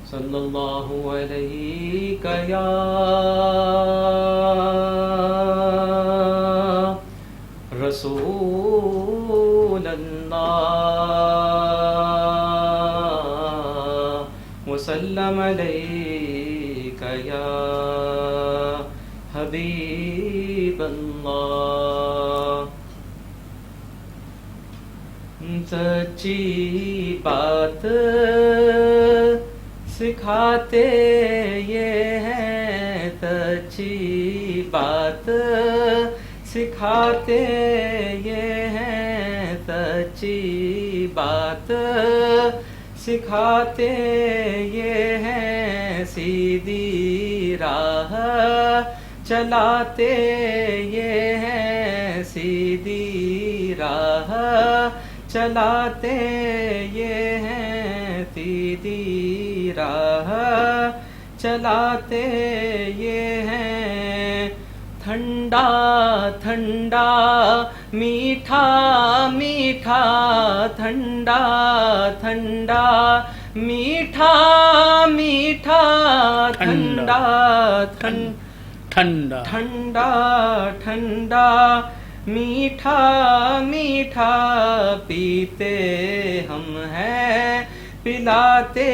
صلی اللہ علیہ یا رسول اللہ وسلم علیک یا حبیب اللہ. سچی بات سکھاتے یہ ہیں، سچی بات سکھاتے یہ ہیں، سچی بات سکھاتے یہ ہیں، سیدھی راہ چلاتے یہ ہیں، سیدھی راہ چلاتے یہ ہیں، سیدھی راہ چلاتے یہ ہیں. ٹھنڈا ٹھنڈا میٹھا میٹھا، ٹھنڈا ٹھنڈا میٹھا میٹھا، ٹھنڈا ٹھنڈا ٹھنڈا ٹھنڈا میٹھا میٹھا، پیتے ہم ہیں پلاتے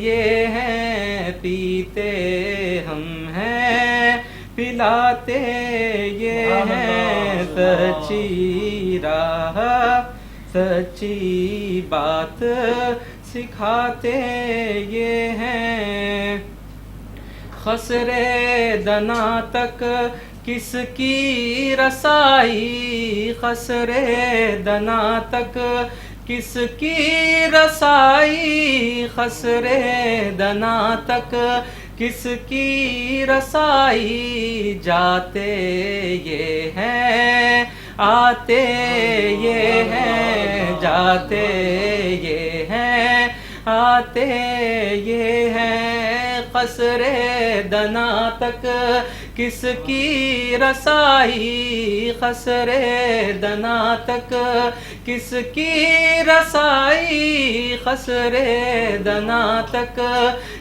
یہ ہیں، پیتے ہم ہیں پلاتے یہ ہیں، سچی راہ سچی بات سکھاتے یہ ہیں. خسرے دنا تک کس کی رسائی، خسرے دنا تک کس کی رسائی، خسرے دنا تک کس کی رسائی، جاتے یہ ہیں آتے یہ ہیں، جاتے یہ ہیں آتے یہ ہیں. خسرے دنا تک کس کی رسائی، خسرے دنا تک کس کی رسائی، خسرے دنا تک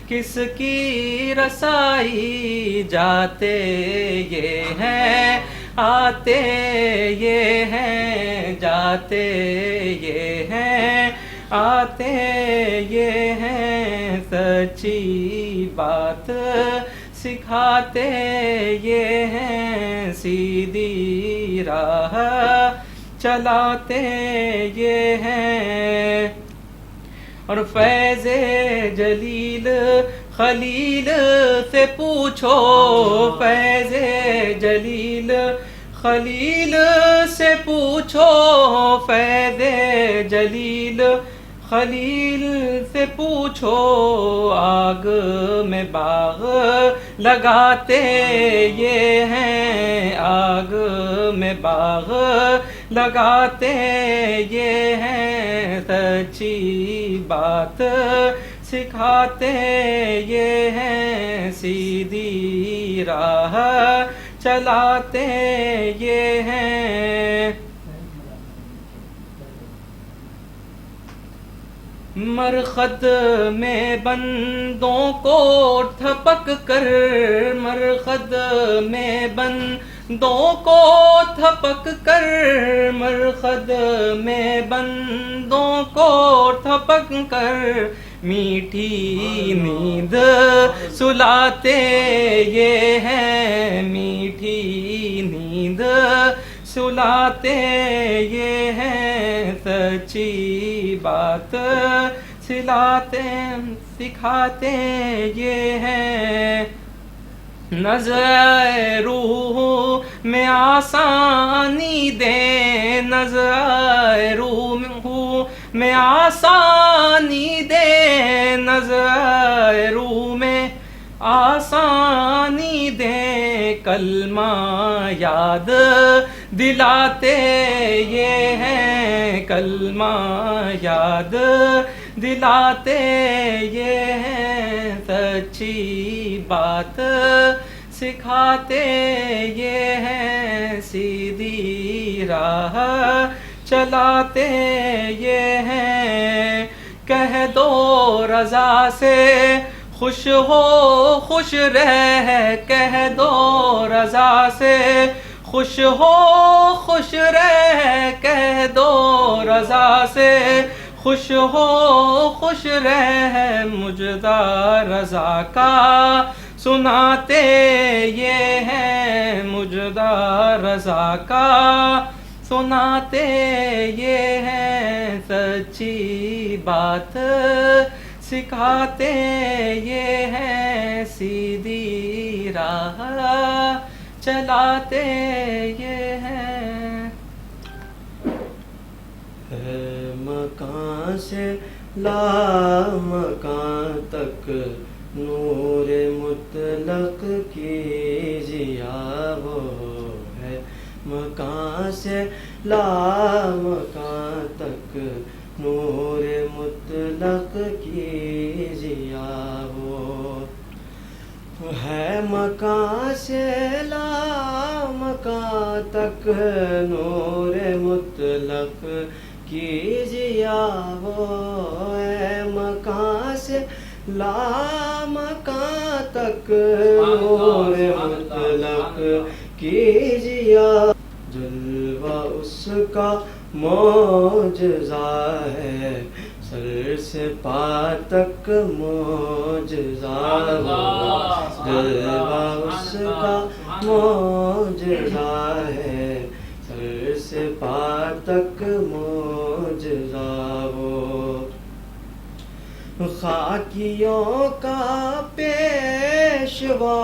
کس کی رسائی، جاتے یہ ہیں آتے یہ ہیں، جاتے یہ ہیں آتے یہ ہیں، سچی بات سکھاتے یہ ہیں، سیدھی راہ چلاتے یہ ہیں. اور فیض جلیل خلیل سے پوچھو، فیض جلیل خلیل سے پوچھو، فیض جلیل خلیل سے پوچھو، آگ میں باغ لگاتے یہ ہیں، آگ میں باغ لگاتے یہ ہیں، سچی بات سکھاتے یہ ہیں، سیدھی راہ چلاتے یہ ہیں. مرخد میں بندوں کو تھپک کر، مرخد میں بندوں کو تھپک کر، مرخد میں بندوں کو تھپک کر، میٹھی نیند سلاتے یہ ہیں، میٹھی نیند سلاتے یہ ہیں، سچی بات سلاتے سکھاتے یہ ہیں. نظر روح میں آسانی دے، نظر روح میں آسانی دے، نظر روح میں آسانی دے، کلمہ یاد دلاتے یہ ہیں، کلمہ یاد دلاتے یہ ہیں، سچی بات سکھاتے یہ ہیں، سیدھی راہ چلاتے یہ ہیں. کہہ دو رضا سے خوش ہو خوش رہ کہہ دو رضا سے خوش ہو خوش رہ کہہ دو رضا سے خوش ہو خوش رہ مجدہ رضا کا سناتے یہ ہیں مجدہ رضا کا سناتے یہ ہیں سچی بات سکھاتے یہ ہیں سیدھی راہ چلاتے یہ ہیں ہے مکان سے لا مکان تک نور مطلق کی ضیا وہ ہے مکان سے لا مکان تک نور مطلق کی ضیا وہ ہے مکان سے لا مکان تک نور مطلق کی ضیا وہ ہے مکان سے لا مکان تک نور مطلق کی ضیا جلوہ اس کا معجزہ ہے سر سے پا تک معجزہ وہ جلوہ اس کا معجزہ ہے سر سے پا تک معجزہ وہ خاکیوں کا پیشوا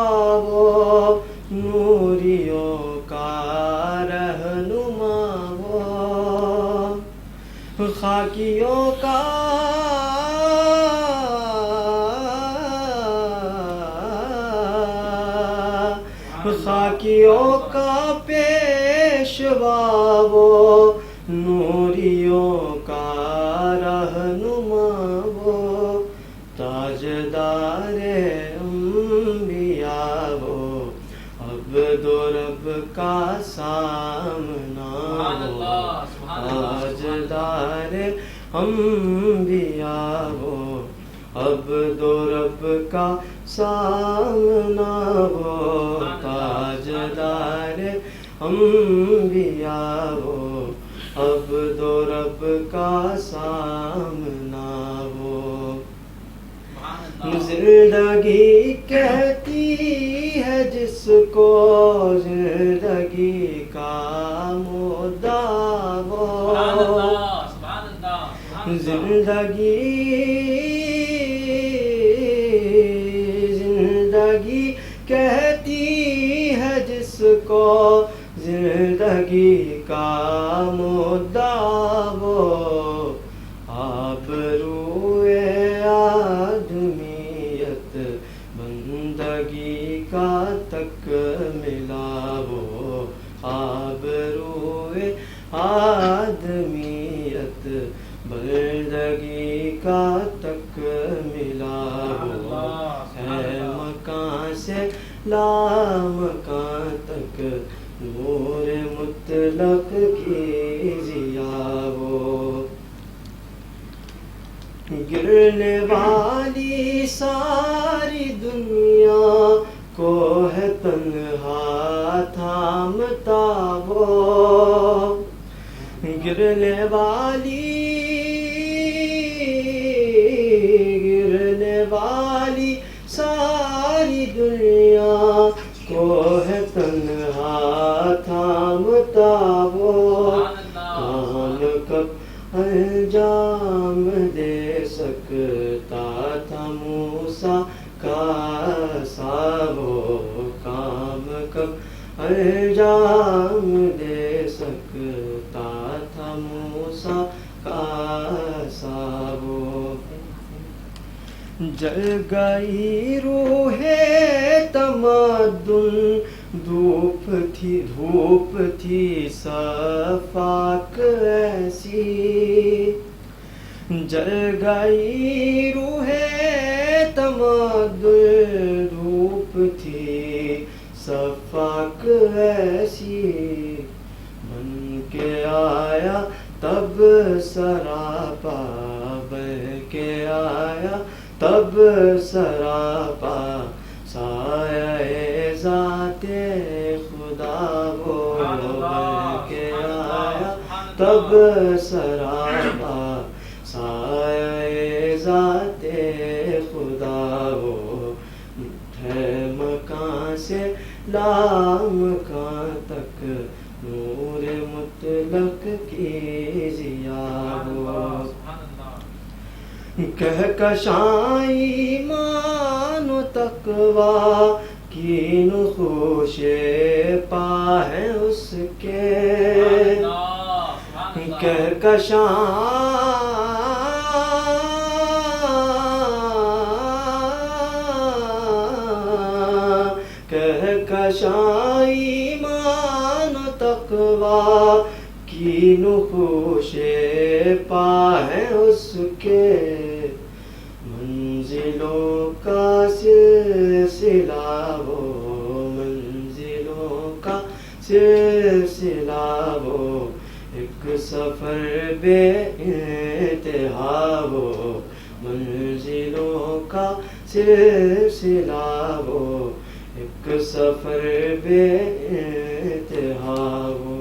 وہ نوریوں کا رہنما وہ خاکیوں کا خاکیوں کا پیشوا وہ نوریوں کا رہنما وہ تاجدار انبیاء وہ عبد و رب کا سامنا وہ تاجدار انبیاء وہ عبد و رب کا سامنا وہ تاجدار انبیاء وہ عبد و رب کا سامنا وہ زندگی کہتی ہے جس کو زندگی کا مدعا وہ زندگی کہتی ہے جس کو زندگی کا مدعا وہ آبروئے آدمیت بندگی کا تک ملا وہ آبروئے آدمیت بندگی کا تک ملا وہ ہے مکان سے لا مکان تک نور مطلق کی ضیا وہ گرنے والی ساری دنیا کو ہے تنہا تھامتا وہ گرنے والی ساری دنیا کو ہے تنہا تھامتا وہ کام کب انجام دے سکتا تھا موسیٰ کا سا وہ کام کب انجام دے سکتا تھا موسیٰ کا سا وہ جل گئی روح تمدن دھوپ تھی صفاق ایسی جل گئی روح تمدن دھوپ تھی صفاق ایسی بن کے آیا تب سراپا بن کے تب سراپا سایہ ذات خدا وہ بن کے آیا، تب سراپا سایہ ذات خدا وہ ہے مکان سے لامکان تک نور مطلق کی ضیا وہ، کہکشاں ایمان و تقویٰ کی نقوش پا ہے اس کے، کہکشاں ایمان و تقویٰ کی نقوش پا ہے اس کے، منزلوں کا سلسلہ وہ، منزلوں کا سلسلہ وہ، ایک سفر بے انتہا وہ، منزلوں کا سلسلہ وہ، ایک سفر بے انتہا وہ،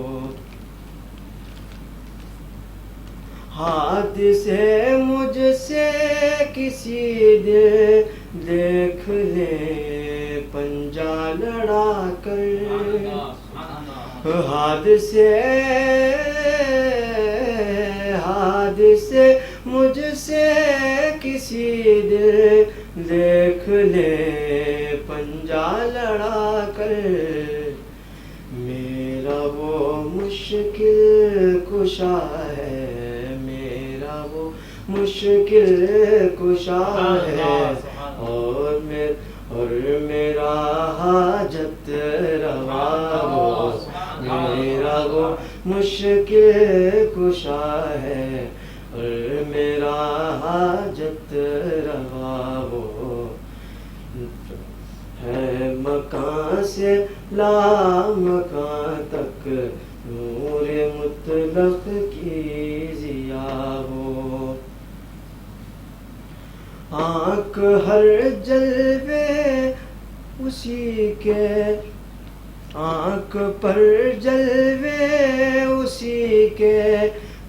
ہاتھ سے مجھ سے کسی دیکھ لے پنجہ لڑا کر، ہاتھ سے مجھ سے کسی دیکھ لے پنجہ لڑا کر، میرا وہ مشکل کشا ہے، میرا وہ مشکل کشا ہے، اور میرا حاجت روا وہ، میرا وہ مشکل کشا ہے، اور میرا حاجت روا وہ، ہے مکان سے لامکان تک نور مطلق کی ضیا وہ، آنکھ ہر جلوے اسی کے، آنکھ پر جلوے اسی کے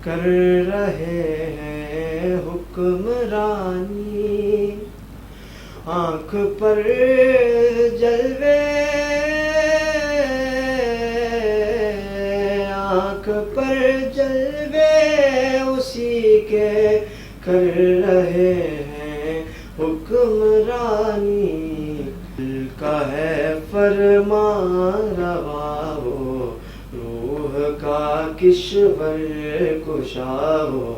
کر رہے ہیں حکمرانی، آنکھ پر جلوے، آنکھ پر جلوے اسی کے کر رہے ہیں حکمرانی، دل کا ہے فرمان روا وہ، روح کا کشور کشا وہ،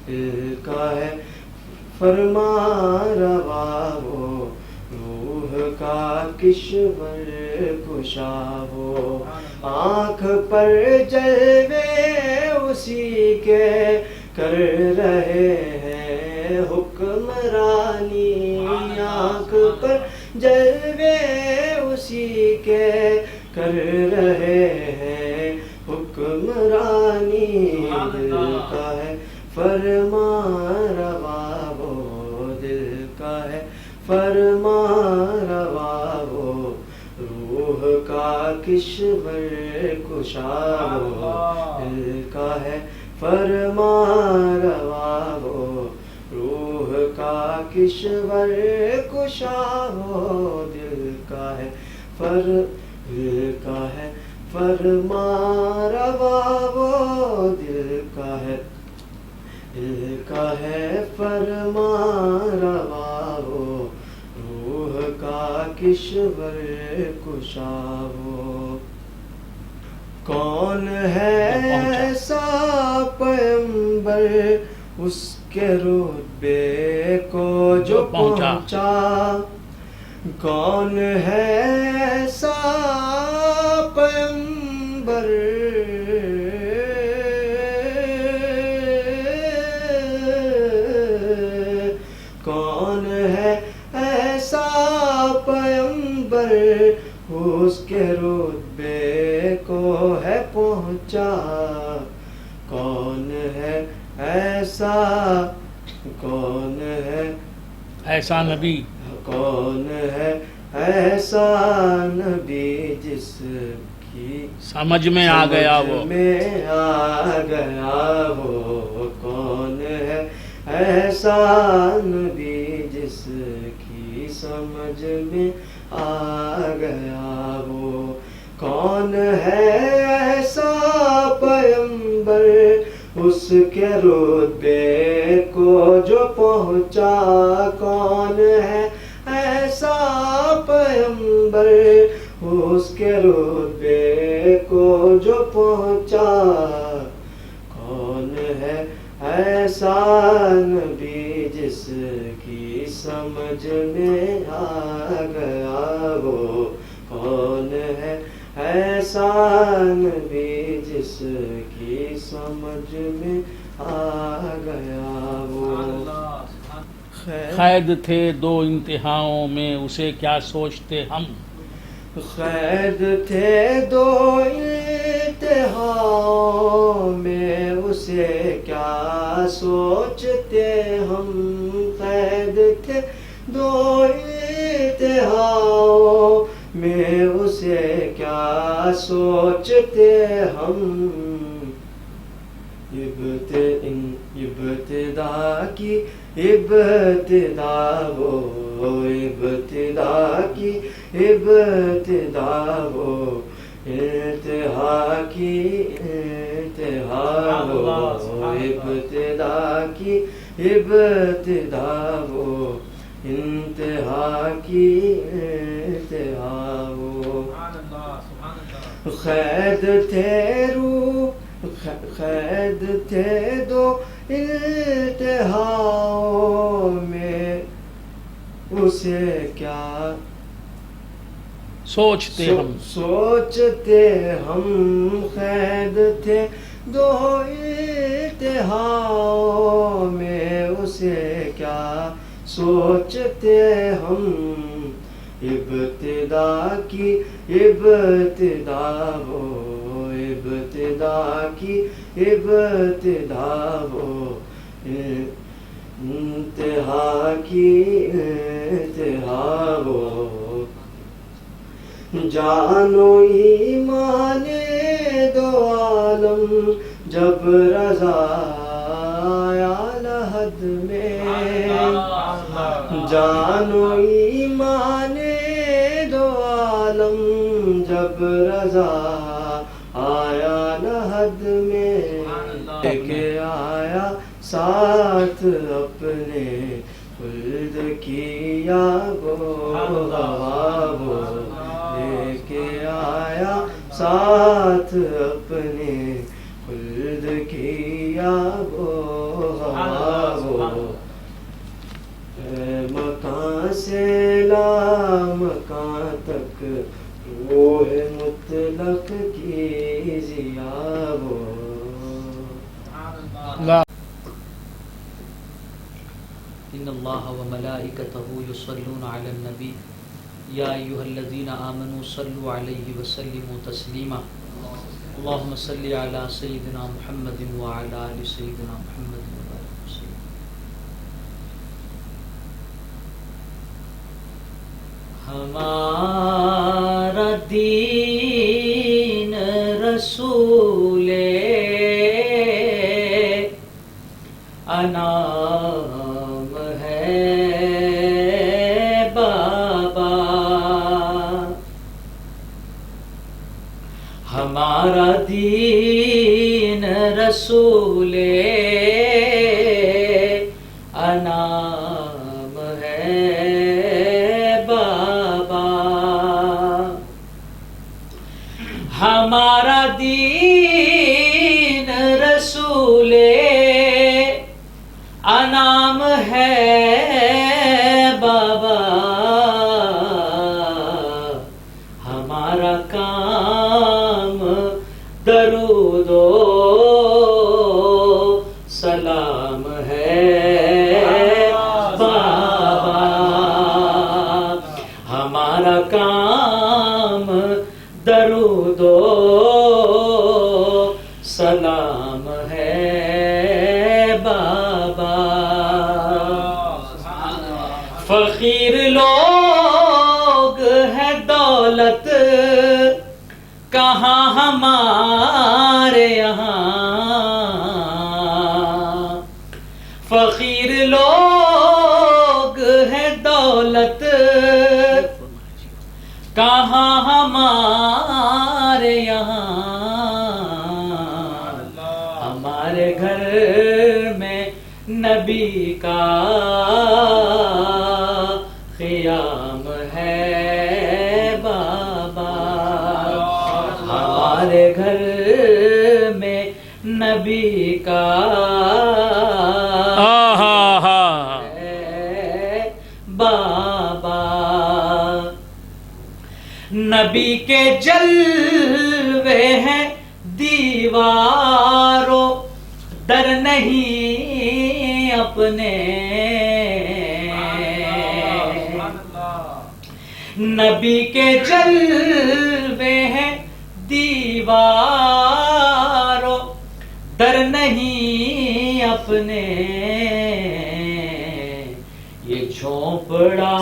دل کا ہے فرمان روا وہ، روح کا کشور کشا وہ، آنکھ پر جلوے اسی کے کر رہے ہیں حکمرانی، آنکھ پر جلوے اسی کے کر رہے ہیں حکمرانی، دل کا ہے فرمان روا وہ، دل کا ہے فرمان روا وہ، روح کا کشور کشا وہ، دل کا ہے فرمان روا وہ، روح کا کشور کشا وہ، دل کا ہے فرمان روا وہ، دل کا ہے فرمان روا وہ، روح کا کشور کشا وہ، کون ہے ایسا پیغمبر اس کے رتبے کو جو پہنچا، کون ہے ایسا پیغمبر کون ہے ایسا پیغمبر اس کے رتبے کو ہے پہنچا، کون ہے ایسا، کون ہے ایسا نبی کون ہے ایسا نبی جس کی سمجھ میں آ گیا وہ، سمجھ میں آ گیا وہ، کون ہے ایسا نبی جس کی سمجھ میں آ گیا وہ، کون ہے ایسا پیغمبر اس کے رتبے کو جو پہنچا، کون ہے ایسا پیغمبر اس کے رتبے کو جو پہنچا، کون ہے ایسا نبی جس کی سمجھ میں آ گیا وہ، کون ہے ایسا نبی جس کی سمجھ میں آ گیا وہ۔ قید تھے دو انتہاؤں میں اسے کیا سوچتے ہم، قید تھے دو انتہاؤں میں اسے کیا سوچتے ہم، قید تھے دو انتہاؤں میں اسے کیا سوچتے ہم، ابتدا کی ابتدا وہ، ابتدا کی ابتدا وہ، انتہا کی انتہا وہ، ابتدا کی ابتدا وہ، انتہا کی انتہا وہ، قید تھے قید تھے دو انتہاؤں میں اسے کیا سوچتے ہم، سوچتے ہم، قید تھے دو انتہاؤں میں اسے کیا سوچتے ہم، ابتدا کی ابتدا وہ، ابتدا کی ابتدا وہ، انتہا کی انتہا وہ، جانو ایمان دو عالم جب رضا آیا لحد میں، جانو ایمان دو عالم جب رضا آیا لحد میں، لے کے آیا ساتھ اپنے خلد کی یاگو وہ، لے کے آیا ساتھ اپنے خلد کی یاگو وہ، مکان سے لا مکان تک روح مطلق کی ضیا وہ، ان اللہ وملائکتہ یصلون علی النبی یا ایھا الذین آمنوا صلوا علیہ وسلموا تسلیما اللہم صل علی سیدنا محمد وعلی آل سیدنا محمد وبارک وسلم۔ ہمارا دین رسول انعام ہے بابا، ہمارا دین رسول انعام ہے بابا، ہمارا دین رسول انعام ہے بابا، ہمارا کام درود و سلام ہے بابا، ہمارا کام درود و سلام ہے بابا، کہاں ہمارے یہاں فقیر لوگ ہیں دولت کہاں ہمارے یہاں ہمارے گھر میں نبی کا قیام ہے بابا ہمارے گھر میں نبی کا بابا نبی کے جلوے ہیں دیواروں در نہیں اپنے نبی کے جلوے ہیں دیواروں در نہیں اپنے یہ جھونپڑا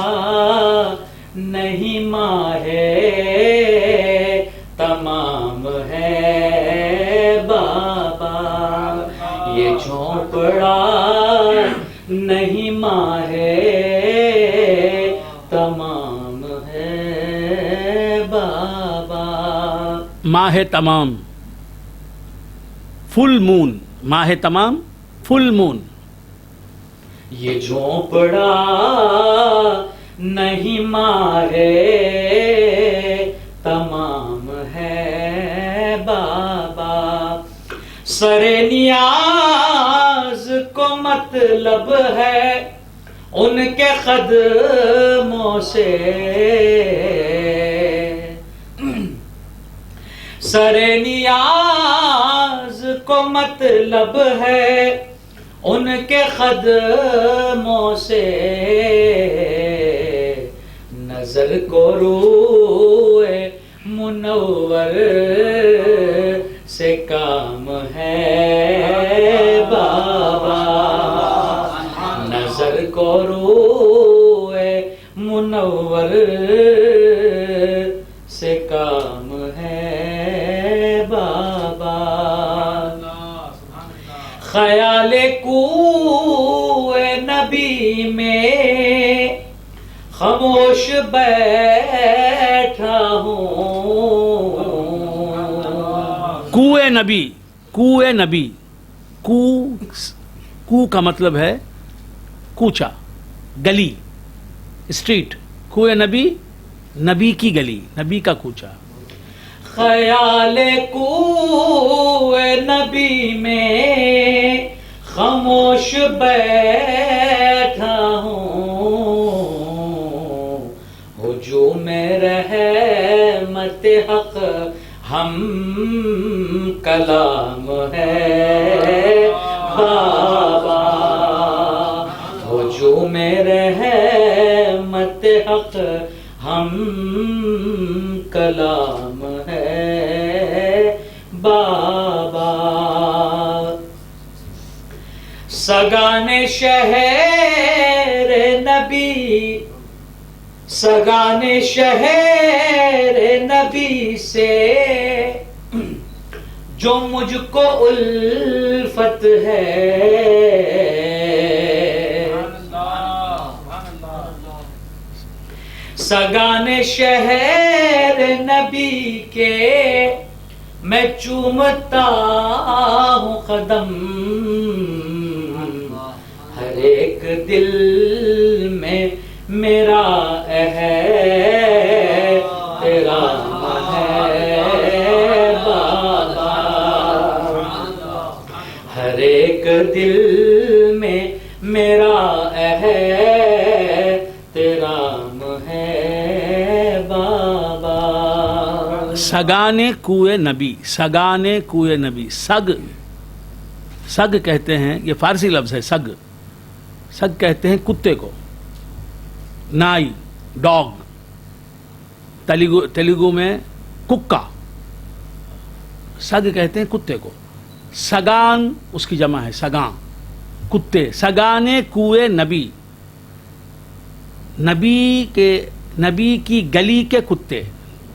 نہیں ماہ تمام ہے بابا یہ جھونپڑا نہیں ماہ تمام ہے بابا ماہ تمام فل مون ماہ تمام فل مون یہ جھونپڑا نہیں ماہ تمام ہے بابا سر نیاز کو مطلب ہے ان کے قدموں سے سر نیاز کو مطلب ہے ان کے قدموں سے نظر کو روئے منور سے کام ہے بابا نظر کو روئے منور سے کام ہے بابا خیال کوئے نبی میں خاموش بیٹھا ہوں کوئے نبی کوئے نبی کو کا مطلب ہے کوچا گلی اسٹریٹ کوئے نبی نبی کی گلی نبی کا کوچا خیال کوئے نبی میں خاموش بیٹھا ہوں ہجوم رحمت حق ہم کلام ہے بابا ہجوم رحمت حق ہم کلام ہے بابا سگان شہر نبی سگان شہر نبی سے جو مجھ کو الفت ہے سگان شہر نبی کے میں چومتا ہوں قدم ہر ایک دل میں میرا احترام ہے بابا ہر ایک دل میں میرا احترام ہے بابا سگانے کوئے نبی سگانے کوئے نبی سگ کہتے ہیں یہ فارسی لفظ ہے سگ کہتے ہیں کتے کو نائی ڈاگ تیلگو میں ککا سگ کہتے ہیں کتے کو سگان اس کی جمع ہے سگان کتے سگانے کوئے نبی نبی کی گلی کے کتے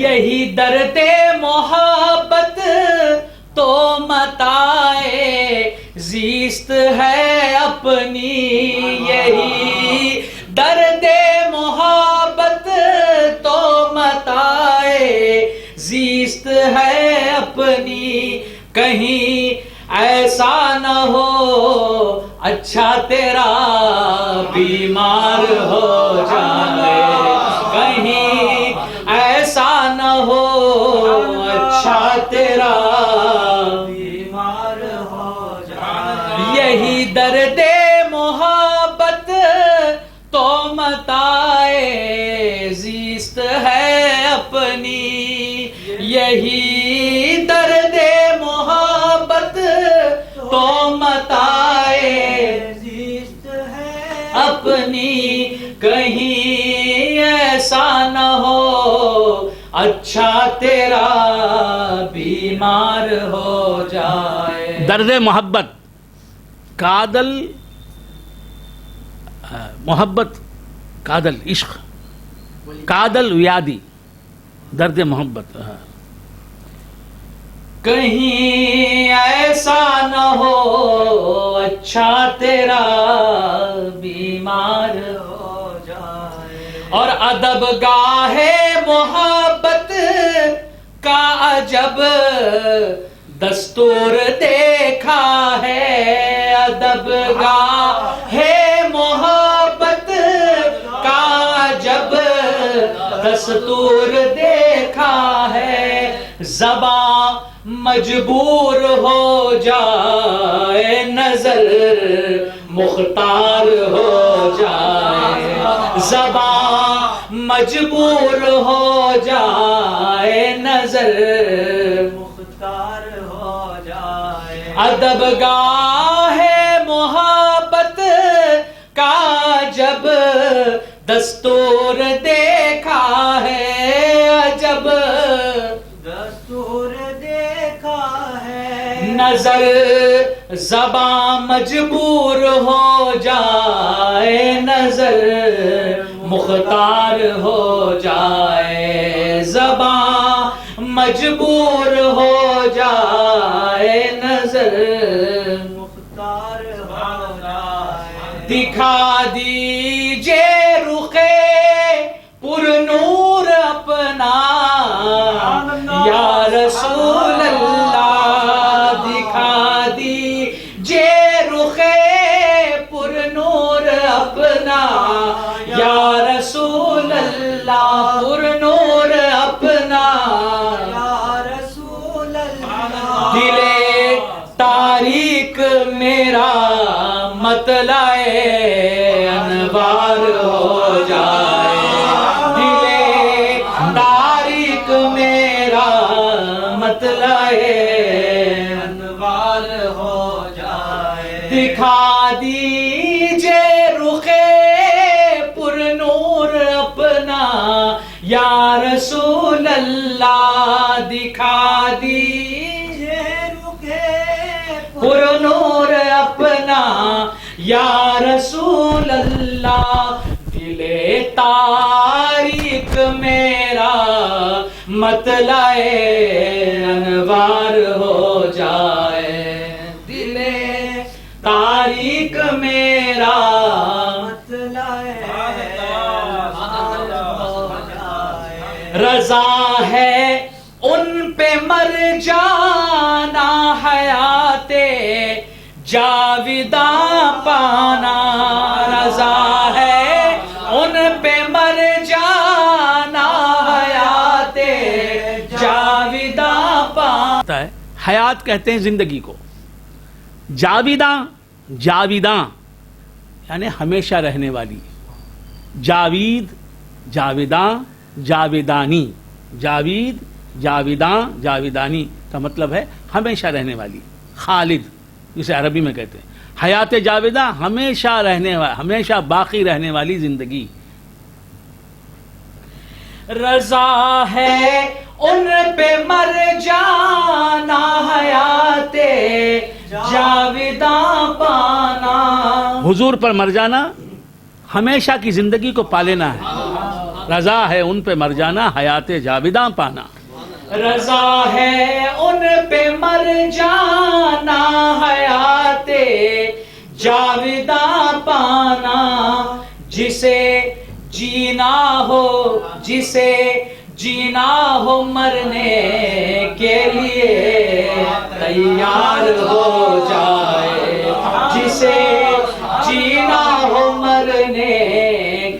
یہی درد محبت تو متائے زیست ہے اپنی، یہی درد محبت تو متائے زیست ہے اپنی، کہیں ایسا نہ ہو اچھا تیرا بیمار ہو جائے، کہیں ایسا نہ ہو اچھا تیرا بیمار ہو جائے، یہی درد محبت تو متائے زیست ہے اپنی، یہی درد محبت تو متائے زیست ہے اپنی، کہیں ایسا نہ ہو اچھا تیرا بیمار ہو جائے۔ درد محبت، کادل محبت، کادل عشق، کادل ویادی، درد محبت۔ کہیں ایسا نہ ہو اچھا تیرا بیمار ہو جائے، اور ادب گاہ محبت کا عجب دستور دیکھا ہے، ادب گاہ محبت کا عجب دستور دیکھا ہے، زباں مجبور ہو جائے نظر مختار ہو جائے، زباں مجبور ہو جائے نظر مختار ہو جائے، ادب گاہ محبت کا جب دستور دیکھا ہے، عجب دستور دیکھا ہے، نظر زباں مجبور ہو جائے نظر مختار ہو جائے، زباں مجبور ہو جائے نظر مختار ہو جائے، دکھا دیجئے رخ پر نور اپنا یا رسول اللہ، دکھا دیجئے رخ پر نور اپنا یا رسول اللہ، پر نور اپنا یا رسول اللہ، دل تاریک میرا مطلع انوار ہو جائے، دل تاریک میرا مطلع انوار ہو جائے، دکھا دیجئے رخ پر نور اپنا یا رسول اللہ، دکھا دیجئے رخ پر نور اپنا یا رسول اللہ، دل تاریک میرا مطلع انوار ہو جائے، دل تاریک میرا مطلع انوار ہو جائے، رضا ہے ان پہ مر جانا حیات جاویداں پانا، رضا ہے ان پہ مر جانا حیات جاویداں پانا، حیات کہتے ہیں زندگی کو، جاویداں جاویداں یعنی ہمیشہ رہنے والی، جاوید جاویداں جاویدانی، جاوید جاویداں جاویدانی کا مطلب ہے ہمیشہ رہنے والی، خالد جسے عربی میں کہتے ہیں، حیات جاویداں ہمیشہ رہنے والی، ہمیشہ باقی رہنے والی زندگی۔ رضا ہے ان پہ مر جانا حیات جاویداں پانا، حضور پر مر جانا ہمیشہ کی زندگی کو پا لینا ہے، رضا ہے ان پہ مر جانا حیات جاویداں پانا. رضا ہے ان پہ مر جانا حیات جاویداں پانا. جسے جینا ہو مرنے کے لیے تیار ہو جائے. جسے جینا ہو مرنے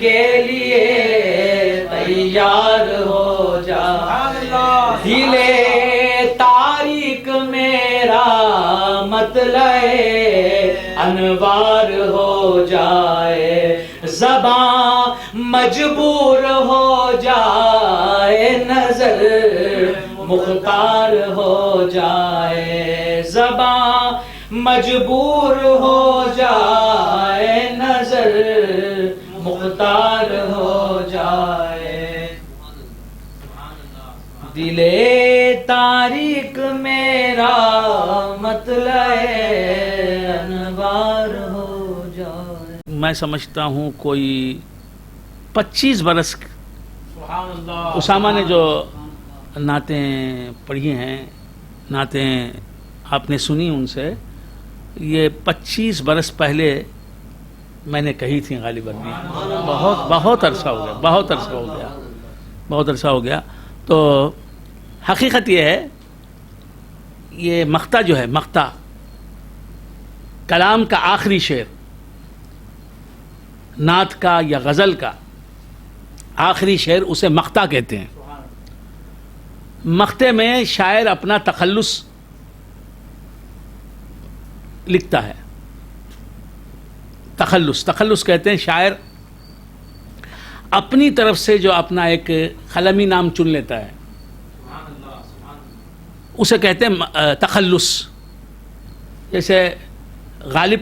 کے لیے تیار ہو جائے. دل تاریک میرا مطلع انوار ہو جائے. زباں مجبور ہو جائے نظر مختار ہو جائے. زباں مجبور ہو جائے نظر مختار ہو جائے. دل تاریک میرا مطلع انوار ہو جائے. میں سمجھتا ہوں کوئی 25 برس اسامہ نے جو نعتیں پڑھی ہیں، نعتیں آپ نے سنی ان سے، یہ 25 برس پہلے میں نے کہی تھی غالباً. بہت عرصہ ہو گیا. تو حقیقت یہ ہے، یہ مقطع جو ہے، مقطع کلام کا آخری شعر، نعت کا یا غزل کا آخری شعر، اسے مقطع کہتے ہیں. مقطع میں شاعر اپنا تخلص لکھتا ہے. تخلص کہتے ہیں شاعر اپنی طرف سے جو اپنا ایک قلمی نام چن لیتا ہے، اسے کہتے ہیں تخلص. جیسے غالب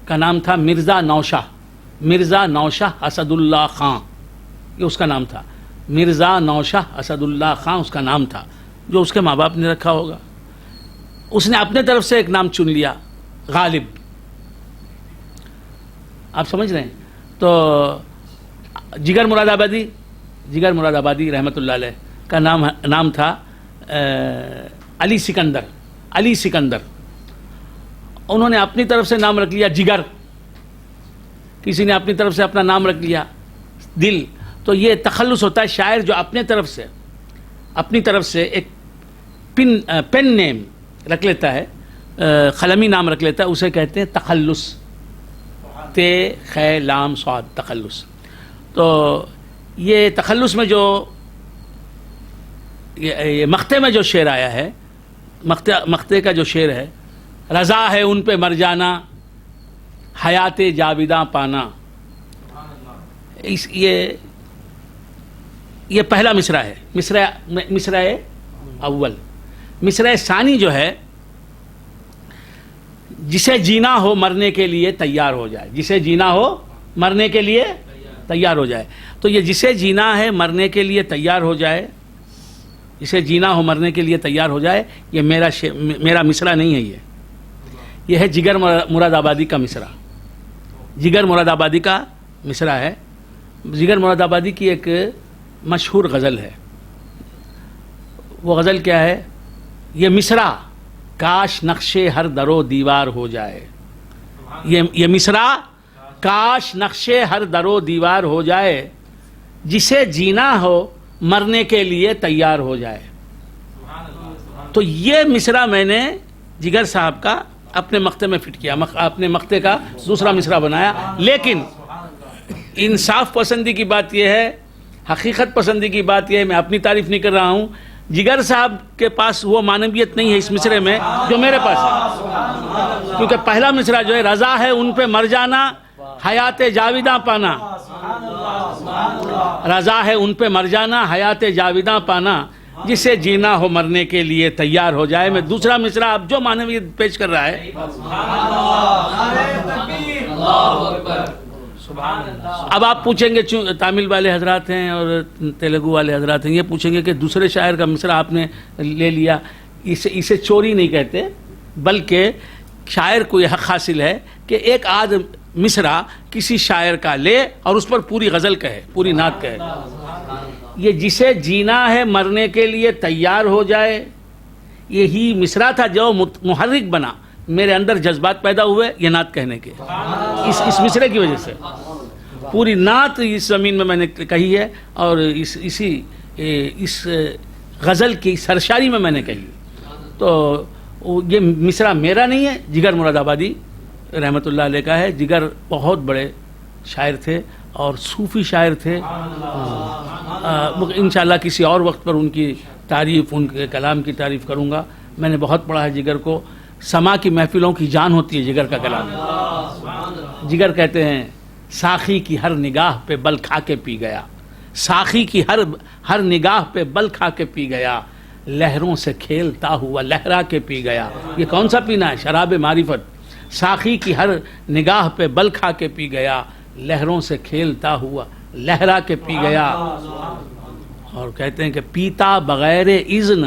کا نام تھا مرزا نوشاہ اسد اللہ خان، یہ اس کا نام تھا. مرزا نوشاہ اسد اللہ خان اس کا نام تھا، جو اس کے ماں باپ نے رکھا ہوگا. اس نے اپنے طرف سے ایک نام چن لیا، غالب. آپ سمجھ رہے ہیں؟ تو جگر مراد آبادی رحمۃ اللہ علیہ کا نام تھا علی سکندر. انہوں نے اپنی طرف سے نام رکھ لیا جگر. کسی نے اپنی طرف سے اپنا نام رکھ لیا دل. تو یہ تخلص ہوتا ہے، شاعر جو اپنی طرف سے ایک پین نیم رکھ لیتا ہے، قلمی نام رکھ لیتا ہے، اسے کہتے ہیں تخلص. تے خے لام صاد، تخلص. تو یہ تخلص میں جو یہ مقطع میں جو شعر آیا ہے، مقطع کا جو شعر ہے، رضا ہے ان پہ مر جانا حیات جاویداں پانا، یہ پہلا مصرع ہے، مصرع اول. مصرع ثانی جو ہے، جسے جینا ہو مرنے کے لیے تیار ہو جائے. جسے جینا ہو مرنے کے لیے تیار ہو جائے. تو یہ جسے جینا ہے مرنے کے لیے تیار ہو جائے، جسے جینا ہو مرنے کے لیے تیار ہو جائے، یہ میرا مصرع نہیں ہے. یہ ہے جگر مراد آبادی کا مصرع. جگر مراد آبادی کا مصرع ہے. جگر مراد آبادی کی ایک مشہور غزل ہے. وہ غزل کیا ہے؟ یہ مصرع کاش نقشے ہر در و دیوار ہو جائے. یہ مصرع کاش نقشے ہر در و دیوار ہو جائے، جسے جینا ہو مرنے کے لیے تیار ہو جائے. تو یہ مصرع میں نے جگر صاحب کا اپنے مقطع میں فٹ کیا، اپنے مقطع کا دوسرا مصرع بنایا. لیکن انصاف پسندی کی بات یہ ہے، حقیقت پسندی کی بات یہ ہے، میں اپنی تعریف نہیں کر رہا ہوں، جگر صاحب کے پاس وہ معنویت نہیں ہے اس مصرے میں جو میرے پاس ہے. کیونکہ پہلا مصرع جو ہے، رضا ہے ان پہ مر جانا حیات جاویداں پانا. رضا ہے ان پہ مر جانا حیات جاویداں پانا، جسے جینا ہو مرنے کے لیے تیار ہو جائے. میں دوسرا مصرع اب جو معنویت پیش کر رہا ہے، اب آپ پوچھیں گے، تامل والے حضرات ہیں اور تیلگو والے حضرات ہیں، یہ پوچھیں گے کہ دوسرے شاعر کا مصرع آپ نے لے لیا. اسے چوری نہیں کہتے، بلکہ شاعر کو یہ حق حاصل ہے کہ ایک آدھ مصرع کسی شاعر کا لے اور اس پر پوری غزل کہے، پوری نعت کہے، یہ جسے جینا ہے مرنے کے لیے تیار ہو جائے، یہی مصرع تھا جو محرک بنا، میرے اندر جذبات پیدا ہوئے یہ نعت کہنے کے، اس مصرع کی وجہ سے پوری نعت اس زمین میں نے کہی ہے، اور اس غزل کی سرشاری میں نے کہی. تو یہ مصرع میرا نہیں ہے، جگر مراد آبادی رحمۃ اللہ علیہ کا ہے. جگر بہت بڑے شاعر تھے اور صوفی شاعر تھے. انشاءاللہ کسی اور وقت پر ان کی تعریف، ان کے کلام کی تعریف کروں گا. میں نے بہت پڑھا ہے جگر کو. سما کی محفلوں کی جان ہوتی ہے جگر کا کلام. جگر کہتے ہیں ساخی کی ہر نگاہ پہ بل کھا کے پی گیا، ساخی کی ہر نگاہ پہ بل کھا کے پی گیا، لہروں سے کھیلتا ہوا لہرا کے پی گیا. یہ کون سا پینا ہے؟ شراب معرفت. ساخی کی ہر نگاہ پہ بل کھا کے پی گیا، لہروں سے کھیلتا ہوا لہرا کے پی گیا. اور کہتے ہیں کہ پیتا بغیر اذن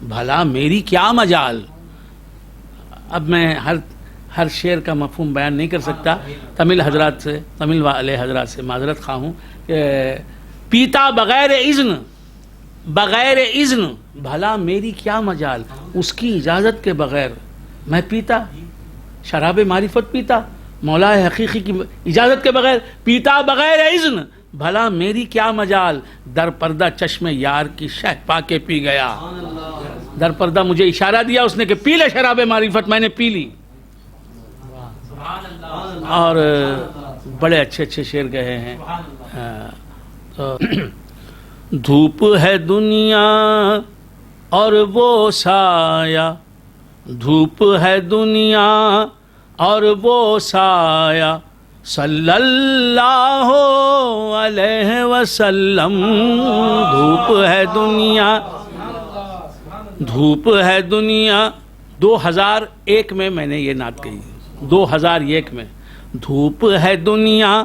بھلا میری کیا مجال. اب میں ہر شعر کا مفہوم بیان نہیں کر سکتا. تمل والے حضرات سے معذرت خواہ ہوں کہ پیتا بغیر اذن بھلا میری کیا مجال. اس کی اجازت کے بغیر میں پیتا، شراب معرفت پیتا، مولا حقیقی کی اجازت کے بغیر پیتا بغیر اذن بھلا میری کیا مجال. در پردہ چشم یار کی شہ پا کے پی گیا. در پردہ مجھے اشارہ دیا اس نے کہ پی لے شراب معرفت، میں نے پی لی. اور بڑے اچھے اچھے شعر کہے ہیں. دھوپ ہے دنیا اور وہ سایہ، دھوپ ہے دنیا اور وہ سایہ، صلی اللہ علیہ وسلم. دھوپ ہے دنیا، دھوپ ہے دنیا. 2001 میں نے یہ نعت کہی، 2001 میں. دھوپ ہے دنیا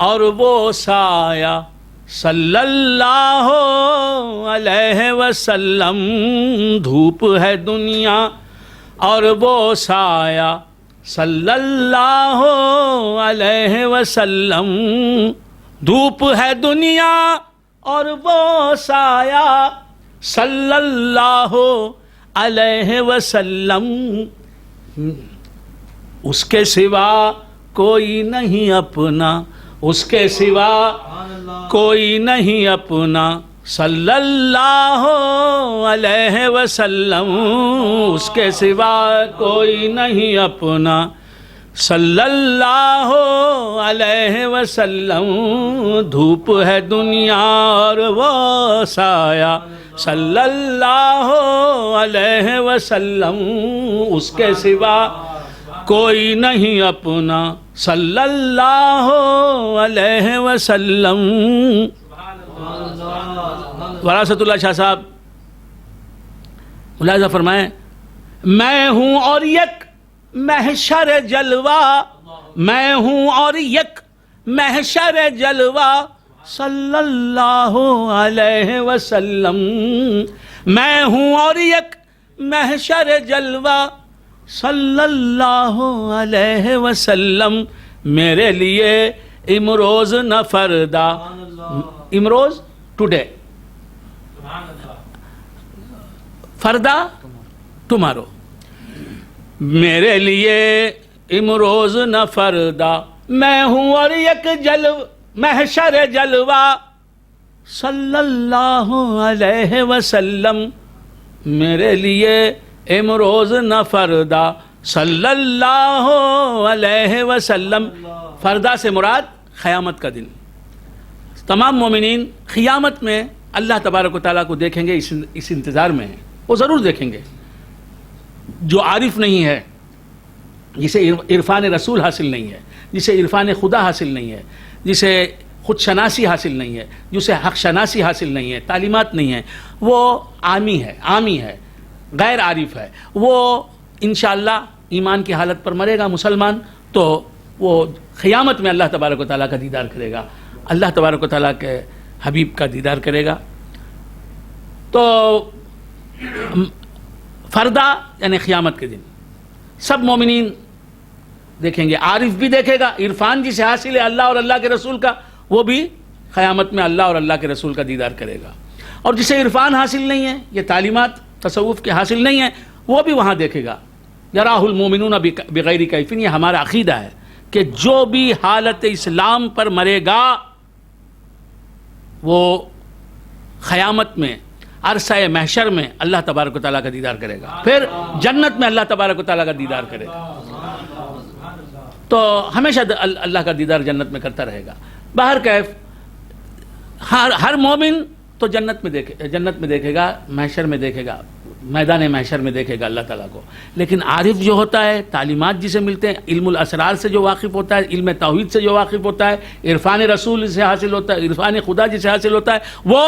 اور وہ سایہ، صلی اللہ علیہ وسلم. دھوپ ہے دنیا اور وہ سایہ، صلی اللہ علیہ وسلم. دھوپ ہے دنیا اور وہ سایہ، صلی اللہ علیہ وسلم. اس کے سوا کوئی نہیں اپنا، اس کے سوا کوئی نہیں اپنا، صلی اللہ علیہ وسلم. اس کے سوا کوئی نہیں اپنا، صلی اللہ علیہ وسلم. دھوپ ہے دنیا اور وہ سایہ، صلی اللہ علیہ وسلم. اس کے سوا کوئی نہیں اپنا، صلی اللہ علیہ وسلم. وراثت اللہ شاہ صاحب ملاحظہ فرمائیں، میں ہوں اور یک محشر جلوہ، میں ہوں اور یک محشر جلوہ، صلی اللہ علیہ وسلم. میں ہوں اور یک محشر جلوہ، صلی اللہ علیہ وسلم. میرے لیے امروز نہ فردا، امروز ٹوڈے، فردا ٹمارو. میرے لیے امروز نہ فردا، میں ہوں اور یک محشر جلوہ، صلی اللہ علیہ وسلم. میرے لیے امروز نہ فردا، صلی اللہ علیہ وسلم. فردا سے مراد قیامت کا دن. تمام مومنین قیامت میں اللہ تبارک و تعالیٰ کو دیکھیں گے، اس انتظار میں ہیں. وہ ضرور دیکھیں گے. جو عارف نہیں ہے، جسے عرفان رسول حاصل نہیں ہے، جسے عرفان خدا حاصل نہیں ہے، جسے خود شناسی حاصل نہیں ہے، جسے حق شناسی حاصل نہیں ہے، تعلیمات نہیں ہے، وہ عامی ہے، غیر عارف ہے. وہ انشاءاللہ ایمان کی حالت پر مرے گا مسلمان، تو وہ قیامت میں اللہ تبارک و تعالیٰ کا دیدار کرے گا، اللہ تبارک و تعالیٰ کے حبیب کا دیدار کرے گا. تو فردا یعنی قیامت کے دن سب مومنین دیکھیں گے. عارف بھی دیکھے گا. عرفان جسے حاصل ہے اللہ اور اللہ کے رسول کا، وہ بھی قیامت میں اللہ اور اللہ کے رسول کا دیدار کرے گا. اور جسے عرفان حاصل نہیں ہے، یہ تعلیمات تصوف کے حاصل نہیں ہیں، وہ بھی وہاں دیکھے گا. یراہ المومنون بغیر کیف. یہ ہمارا عقیدہ ہے کہ جو بھی حالت اسلام پر مرے گا وہ قیامت میں عرصہ محشر میں اللہ تبارک و تعالیٰ کا دیدار کرے گا، پھر جنت میں اللہ تبارک و تعالیٰ کا دیدار کرے گا. تو ہمیشہ اللہ کا دیدار جنت میں کرتا رہے گا. باہر کیف ہر مومن تو جنت میں دیکھے گا، محشر میں دیکھے گا، میدان محشر میں دیکھے گا اللہ تعالیٰ کو. لیکن عارف جو ہوتا ہے، تعلیمات جسے ملتے ہیں، علم الاسرار سے جو واقف ہوتا ہے، علم توحید سے جو واقف ہوتا ہے، عرفان رسول سے حاصل ہوتا ہے، عرفان خدا جسے حاصل ہوتا ہے، وہ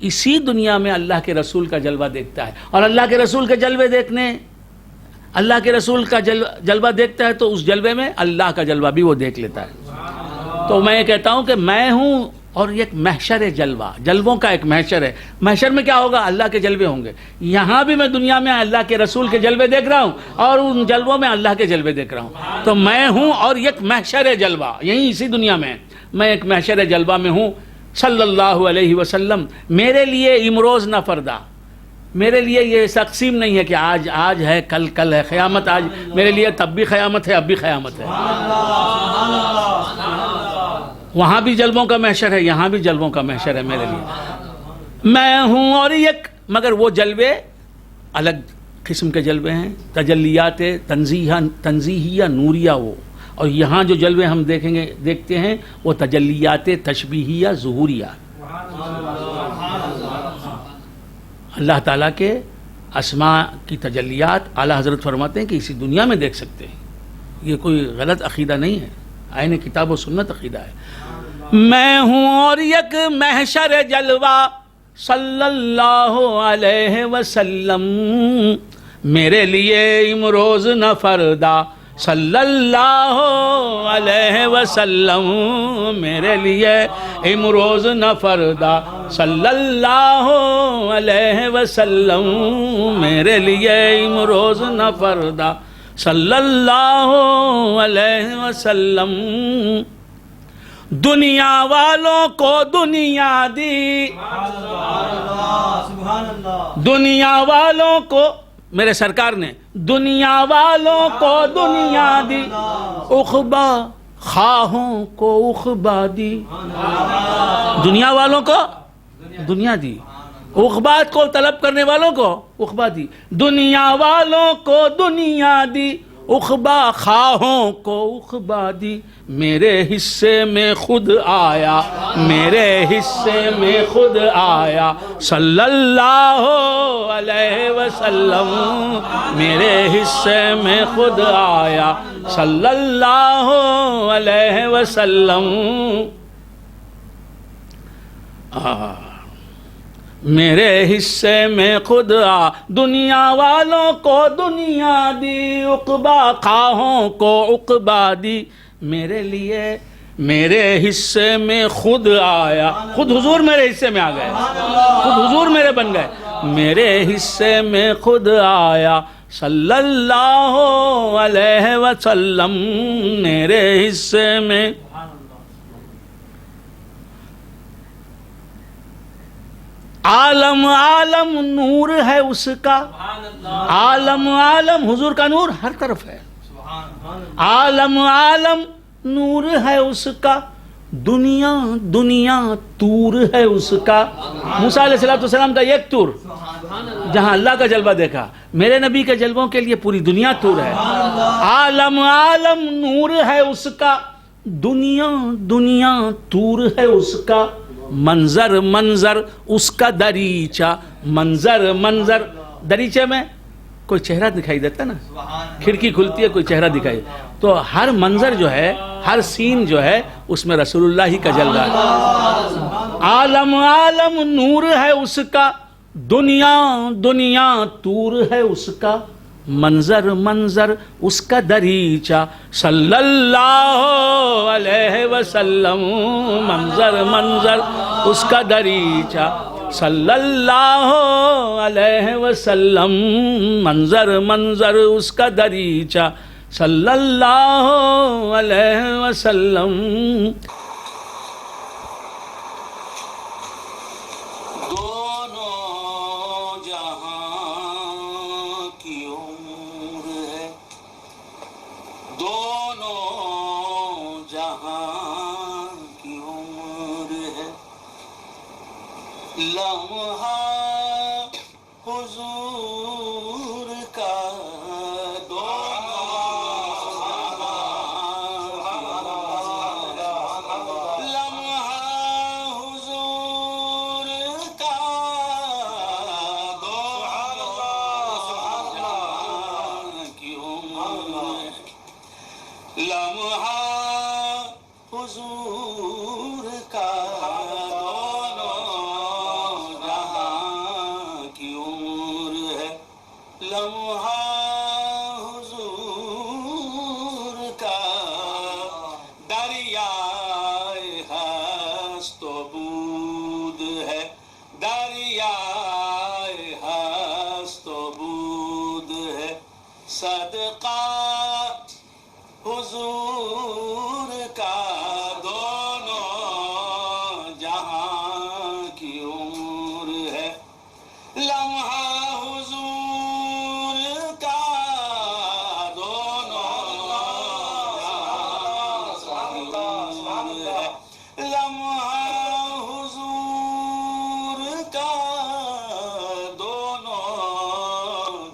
اسی دنیا میں اللہ کے رسول کا جلوہ دیکھتا ہے. اور اللہ کے رسول کے جلوے دیکھنے، اللہ کے رسول کا جلوہ دیکھتا ہے تو اس جلوے میں اللہ کا جلوہ بھی وہ دیکھ لیتا ہے. تو میں یہ کہتا ہوں کہ میں ہوں اور ایک محشر ہے، جلووں کا ایک محشر ہے. محشر میں کیا ہوگا؟ اللہ کے جلوے ہوں گے. یہاں بھی میں دنیا میں اللہ کے رسول کے جلوے دیکھ رہا ہوں اور ان جلووں میں اللہ کے جلوے دیکھ رہا ہوں. تو میں ہوں اور ایک محشر جلوہ یہیں اسی دنیا میں میں ایک محشر جلوہ میں ہوں. صلی اللہ علیہ وسلم میرے لیے امروز نہ فردا، میرے لیے یہ تقسیم نہیں ہے کہ آج ہے کل ہے قیامت. آج میرے لیے تب بھی قیامت ہے، اب بھی قیامت ہے. وہاں بھی جلووں کا محشر ہے، یہاں بھی جلووں کا محشر ہے میرے لیے. میں ہوں اور ایک، مگر وہ جلوے الگ قسم کے جلوے ہیں، تجلیات تنزیہیہ نوریہ وہ. اور یہاں جو جلوے ہم دیکھتے ہیں وہ تجلیات تشبیہیہ ظہوریہ. اللہ تعالیٰ کے اسماء کی تجلیات اعلیٰ حضرت فرماتے ہیں کہ اسی دنیا میں دیکھ سکتے ہیں. یہ کوئی غلط عقیدہ نہیں ہے، عین کتاب و سنت عقیدہ ہے. میں ہوں اور یک محشر جلوہ صلی اللہ علیہ وسلم، میرے لیے امروز نہ فردا صلی اللہ علیہ وسلم، میرے لیے امروز نہ فردا صلی اللہ علیہ وسلم، میرے لیے امروز نہ فردا صلی اللہ علیہ وسلم. دنیا والوں کو دنیا دی، دنیا والوں کو میرے سرکار نے دنیا والوں کو دنیا دی، عقبہ خواہوں کو عقبہ دی. دنیا والوں کو دنیا دی، عقبات کو طلب کرنے والوں کو عقبہ دی. دنیا والوں کو دنیا دی، عقبہ خواہوں کو عقبہ دی. میرے حصے میں خود آیا، میرے حصے میں خود آیا صلی اللہ علیہ وسلم، میرے حصے میں خود آیا صلی اللہ علیہ وسلم. میرے حصے میں خود آ، دنیا والوں کو دنیا دی، عقبہ خواہوں کو عقبہ دی. میرے لیے میرے حصے میں خود آیا، خود حضور میرے حصے میں آ گئے، خود حضور میرے بن گئے. میرے حصے میں خود آیا صلی اللہ علیہ وسلم، میرے حصے میں. عالم عالم نور ہے اس کا، عالم عالم حضور کا نور ہر طرف ہے. عالم عالم نور ہے اس کا، دنیا دنیا طور ہے اس کا. موسیٰ علیہ السلام کا ایک طور جہاں اللہ کا جلوہ دیکھا، میرے نبی کے جلووں کے لیے پوری دنیا طور ہے. عالم عالم نور ہے اس کا، دنیا دنیا طور ہے اس کا. منظر منظر اس کا دریچہ، منظر منظر. دریچے میں کوئی چہرہ دکھائی دیتا نا، کھڑکی کھلتی ہے کوئی چہرہ دکھائی، تو ہر منظر جو ہے، ہر سین جو ہے، اس میں رسول اللہ ہی کا جلوہ ہے. عالم عالم نور ہے اس کا، دنیا دنیا طور ہے اس کا. منظر منظر اس کا دریچہ صلی اللہ علیہ وسلم، منظر منظر اس کا دریچہ صلی اللہ علیہ وسلم، منظر منظر اس کا دریچہ صلی اللہ علیہ وسلم. دونوں جہاں کی عمر ہے، دونوں جہاں کی عمر ہے، لمحہ حضور کا حضور کا دونوں جہاں کی عمر ہے، لمحہ حضور کا دریائے ہست و بود ہے، دریائے ہست و بود ہے، صدقہ حضور کا دونوں جہاں کی عمر ہے، لمحہ حضور کا دونوں جہاں کی عمر ہے، لمحہ حضور کا دونوں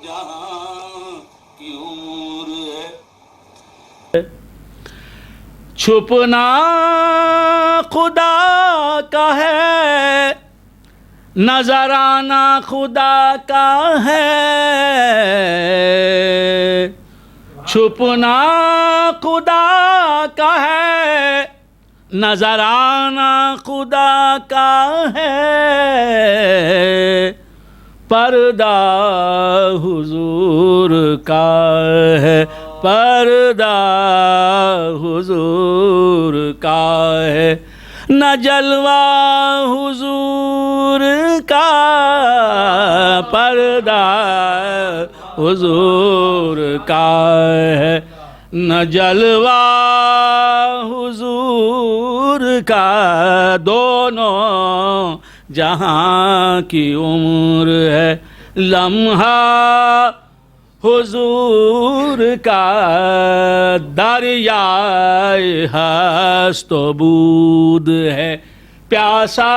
جہاں کی عمر ہے. چھپنا خدا کا ہے، نظر آنا خدا کا ہے. چھپنا خدا کا ہے، نظر آنا خدا کا ہے. پردہ حضور کا ہے، پردہ حضور کا ہے. نہ جلوہ حضور کا، پردہ حضور کا ہے. نہ جلوہ حضور کا، دونوں جہاں کی عمر ہے، لمحہ حضور کا دریائے ہست و بود ہے. پیاسا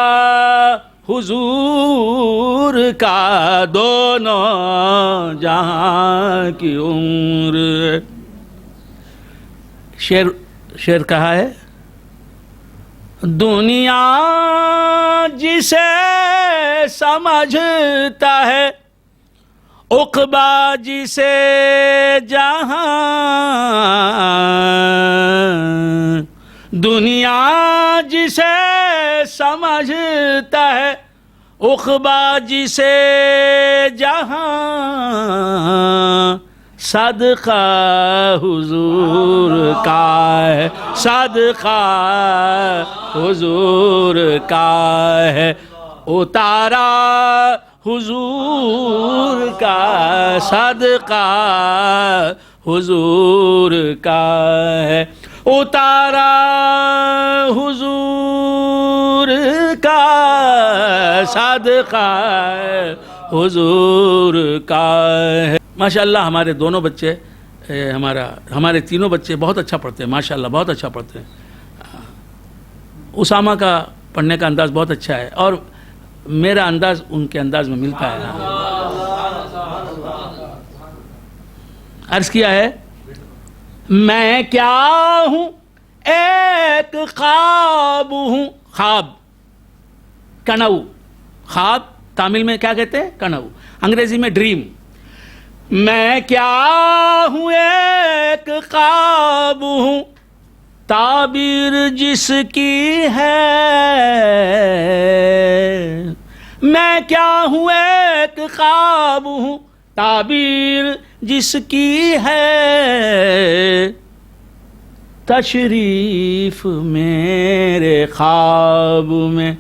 حضور کا دونوں جہاں کی عمر ہے. شعر کہا ہے، دنیا جسے سمجھتا ہے، عقبہ جسے جہاں. دنیا جسے سمجھتا ہے، عقبہ جسے جہاں. صدقہ حضور کا ہے، صدقہ حضور کا ہے. اتارا حضور کا صدقہ حضور کا ہے. اتارا حضور کا صدقہ حضور کا ہے. ماشاءاللہ ہمارے دونوں بچے، ہمارے تینوں بچے بہت اچھا پڑھتے ہیں، ماشاءاللہ بہت اچھا پڑھتے ہیں. اسامہ کا پڑھنے کا انداز بہت اچھا ہے، اور میرا انداز ان کے انداز میں ملتا ہے. عرض کیا ہے، میں کیا ہوں ایک خواب ہوں. خواب کنو، خواب تامل میں کیا کہتے ہیں؟ کنو، انگریزی میں ڈریم. میں کیا ہوں ایک خواب ہوں، تعبیر جس کی ہے. میں کیا ہوں ایک خواب ہوں، تعبیر جس کی ہے. تشریف میرے خواب میں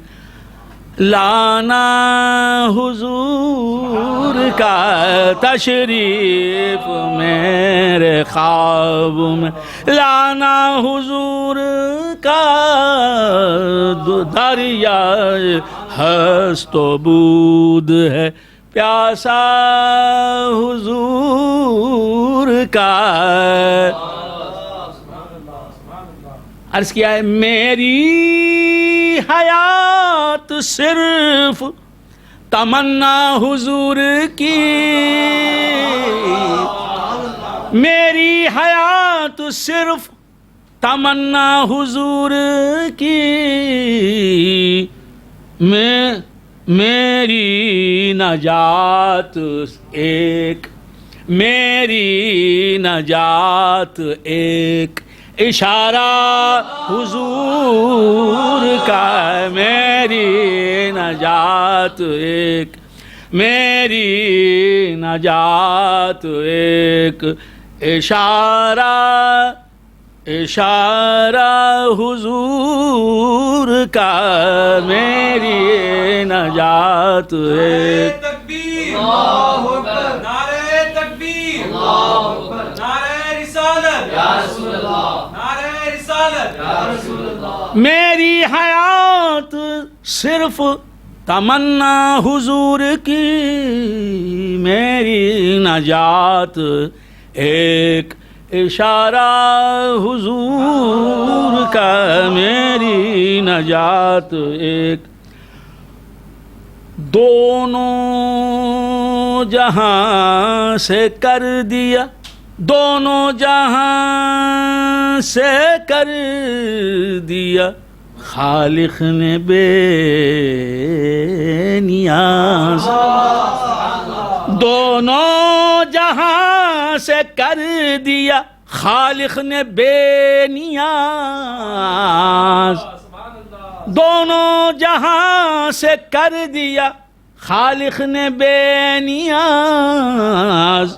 لانا حضور کا تشریف میرے خواب میں، لانا حضور کا دریا ہست و بود ہے، پیاسا حضور کا۔ عرض کیا ہے میری حیات صرف تمنا حضور کی، میری حیات صرف تمنا حضور کی، میری نجات ایک، میری نجات ایک اشارہ حضور کا، میری نجات ایک، میری نجات ایک اشارہ، اشارہ حضور کا، میری نجات ایک۔ تکبیر، اللہ اکبر، نعرہ تکبیر، اللہ اکبر، نعرہ رسالت، یا رسول اللہ، نعرہ رسالت، یا رسول اللہ۔ میری حیات صرف تمنا حضور کی، میری نجات ایک اشارہ حضور کا، میری نجات ایک۔ دونوں جہاں سے کر دیا، دونوں جہاں سے کر دیا خالق نے بے نیاز، دونوں جہاں سے کر دیا خالق نے بے نیاز، دونوں جہاں سے کر دیا خالق نے بے نیاز،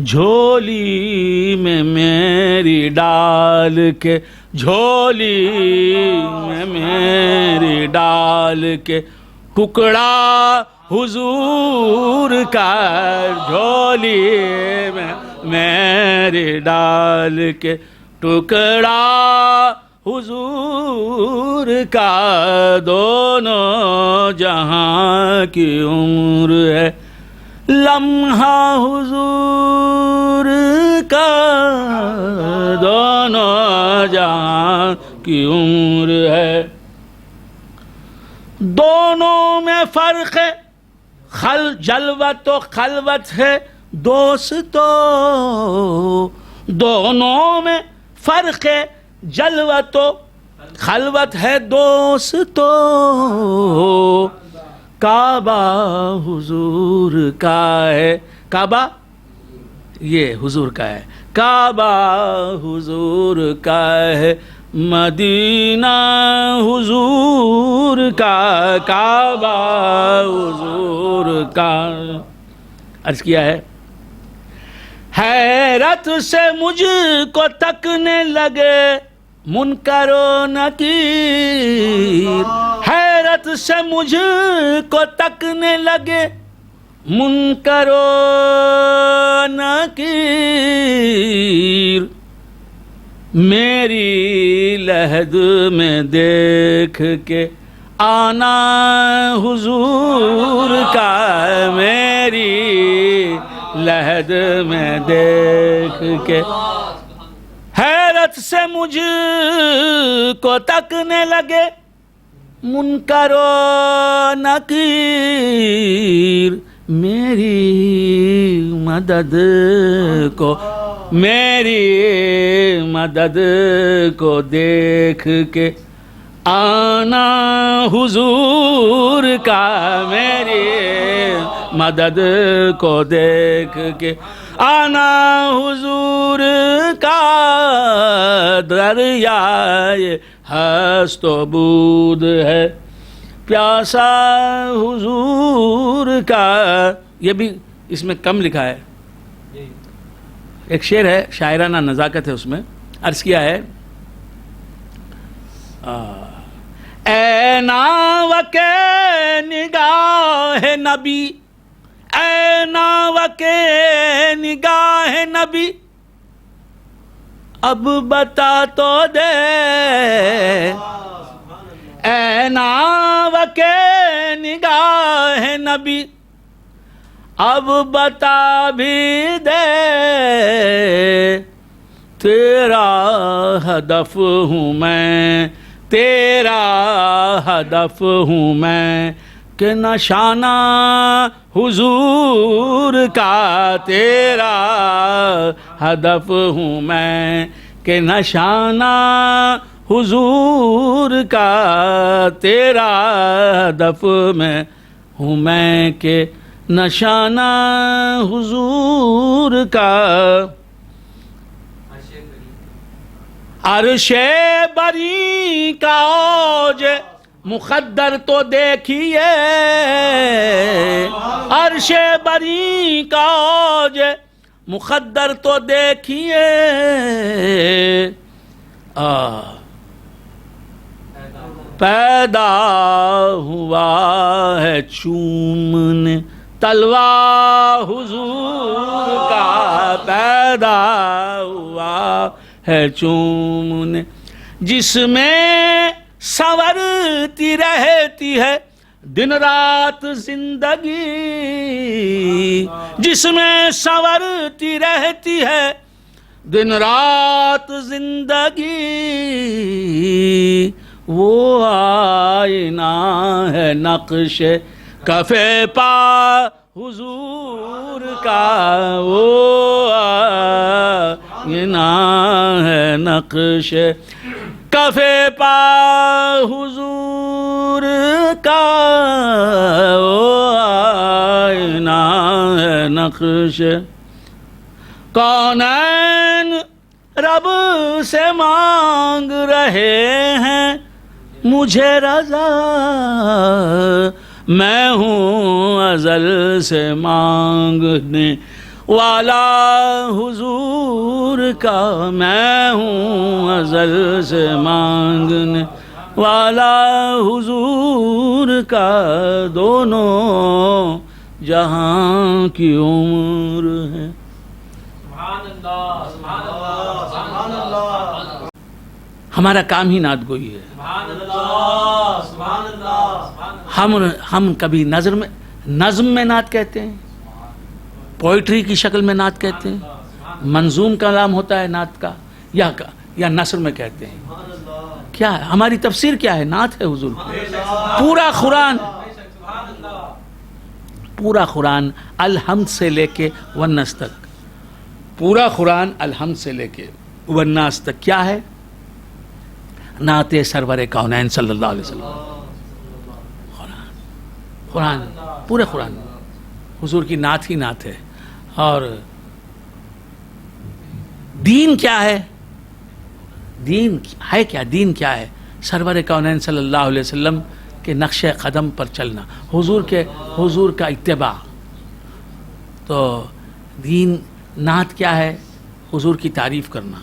جھولی میں میری ڈال کے، جھولی میں میری ڈال کے ٹکڑا حضور کا، جھولی میں میری ڈال کے ٹکڑا حضور کا، دونوں جہاں کی عمر ہے لمحہ حضور کا، دونوں جہاں کی عمر ہے۔ دونوں میں فرق ہے، جلوت و خلوت ہے دوستو، دونوں میں فرق ہے، جلوت و خلوت ہے دوستو، کعبہ حضور کا ہے، کعبہ یہ حضور کا ہے، کعبہ حضور کا ہے، مدینہ حضور کا، کعبہ حضور کا۔ عرض کیا ہے حیرت سے مجھ کو تکنے لگے منکر و نکیر، حیرت سے مجھ کو تکنے لگے منکر و نکیر، میری لحد میں دیکھ کے آنا حضور کا، میری لحد میں دیکھ کے حیرت سے مجھ کو تکنے لگے منکر و نکیر، میری مدد کو، میری مدد کو دیکھ کے آنا حضور کا، میری مدد کو دیکھ کے آنا حضور کا، دریائے ہست و بود ہے پیاسا حضور کا۔ یہ بھی اس میں کم لکھا ہے، ایک شعر ہے شاعرانہ نزاکت ہے اس میں، عرض کیا ہے اے ناوک نگاہ نبی، اے ناوک نگاہ نبی، اب بتا تو دے، اے ناوک نگاہ نبی، اب بتا بھی دے، تیرا ہدف ہوں میں، تیرا ہدف ہوں میں، کہ نشانہ حضور کا، تیرا ہدف ہوں میں، کہ نشانہ حضور کا، تیرا ہدف میں ہوں میں، کہ نشانہ حضور کا۔ عرش بری کا اوج مقدر تو دیکھیے، عرش بری کا اوج مقدر تو دیکھیے، پیدا ہوا ہے چومنے تلوار حضور کا، پیدا ہوا ہے چومنے، جس میں سنورتی رہتی ہے دن رات زندگی، جس میں سنورتی رہتی ہے دن رات زندگی، وہ آئینہ ہے نقش کف پا حضور کا، وہ آئینہ ہے نقش کف پا حضور کا، وہ آئینہ ہے نقش، کونین رب سے مانگ رہے ہیں مجھے رضا، میں ہوں ازل سے مانگنے والا حضور کا، میں ہوں ازل سے مانگنے والا حضور کا، دونوں جہاں کی عمر ہے۔ ہمارا کام ہی نعت گوئی ہے۔ ہم کبھی نظم میں نعت کہتے ہیں، پوئٹری کی شکل میں نعت کہتے ہیں، منظوم کلام ہوتا ہے نعت کا، یا نثر میں کہتے ہیں۔ کیا ہے ہماری تفسیر، کیا ہے؟ نعت ہے حضور کی۔ پورا قرآن الحمد سے لے کے والناس تک، پورا قرآن الحمد سے لے کے والناس تک کیا ہے؟ نعت سرور کونین صلی اللہ علیہ وسلم۔ قرآن پورے قرآن حضور کی نعت ہی نعت ہے۔ اور دین کیا ہے؟ دین ہے کیا؟ دین کیا ہے؟ سرور کونین صلی اللہ علیہ وسلم کے نقش قدم پر چلنا، حضور کا اتباع۔ تو دین، نعت کیا ہے؟ حضور کی تعریف کرنا۔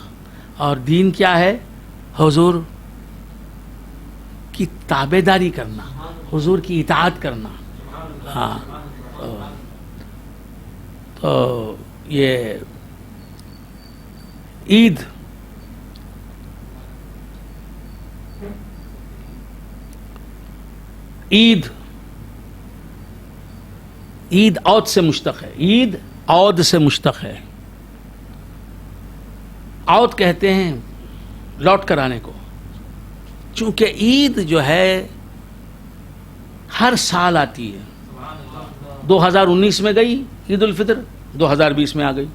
اور دین کیا ہے؟ حضور کی تابعداری کرنا، حضور کی اطاعت کرنا۔ ہاں، تو یہ عید عود سے مشتق ہے، عید عود سے مشتق ہے۔ عود کہتے ہیں لوٹ کر آنے کو، چونکہ عید جو ہے ہر سال آتی ہے۔ 2019 میں گئی عید الفطر، 2020 میں آ گئی،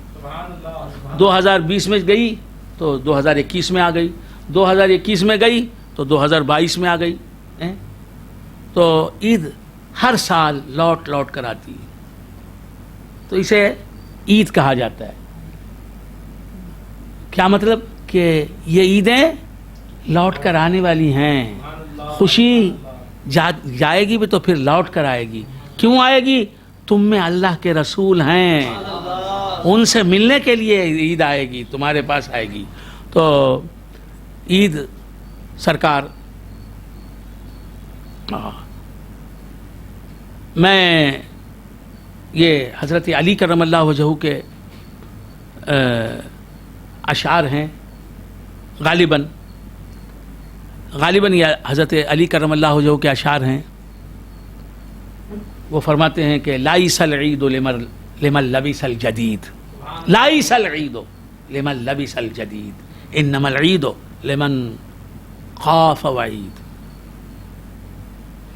2020 میں گئی تو 2021 میں آ گئی، 2021 میں گئی تو 2022 میں آ گئی۔ تو عید ہر سال لوٹ لوٹ کر آتی ہے، تو اسے عید کہا جاتا ہے۔ کیا مطلب؟ کہ یہ عیدیں لوٹ کر آنے والی ہیں، خوشی جائے گی بھی تو پھر لوٹ کر آئے گی۔ کیوں آئے گی؟ تم میں اللہ کے رسول ہیں، ان سے ملنے کے لیے عید آئے گی، تمہارے پاس آئے گی۔ تو عید سرکار میں یہ حضرت علی کرم اللہ وجہہ کے اشعار ہیں، غالباً یہ حضرت علی کرم اللہ وجہہ کے اشعار ہیں. وہ فرماتے ہیں کہ لائس العید لمن لبس الجدید، لائس العید لمن لبس الجدید انما العید لمن خاف وعید.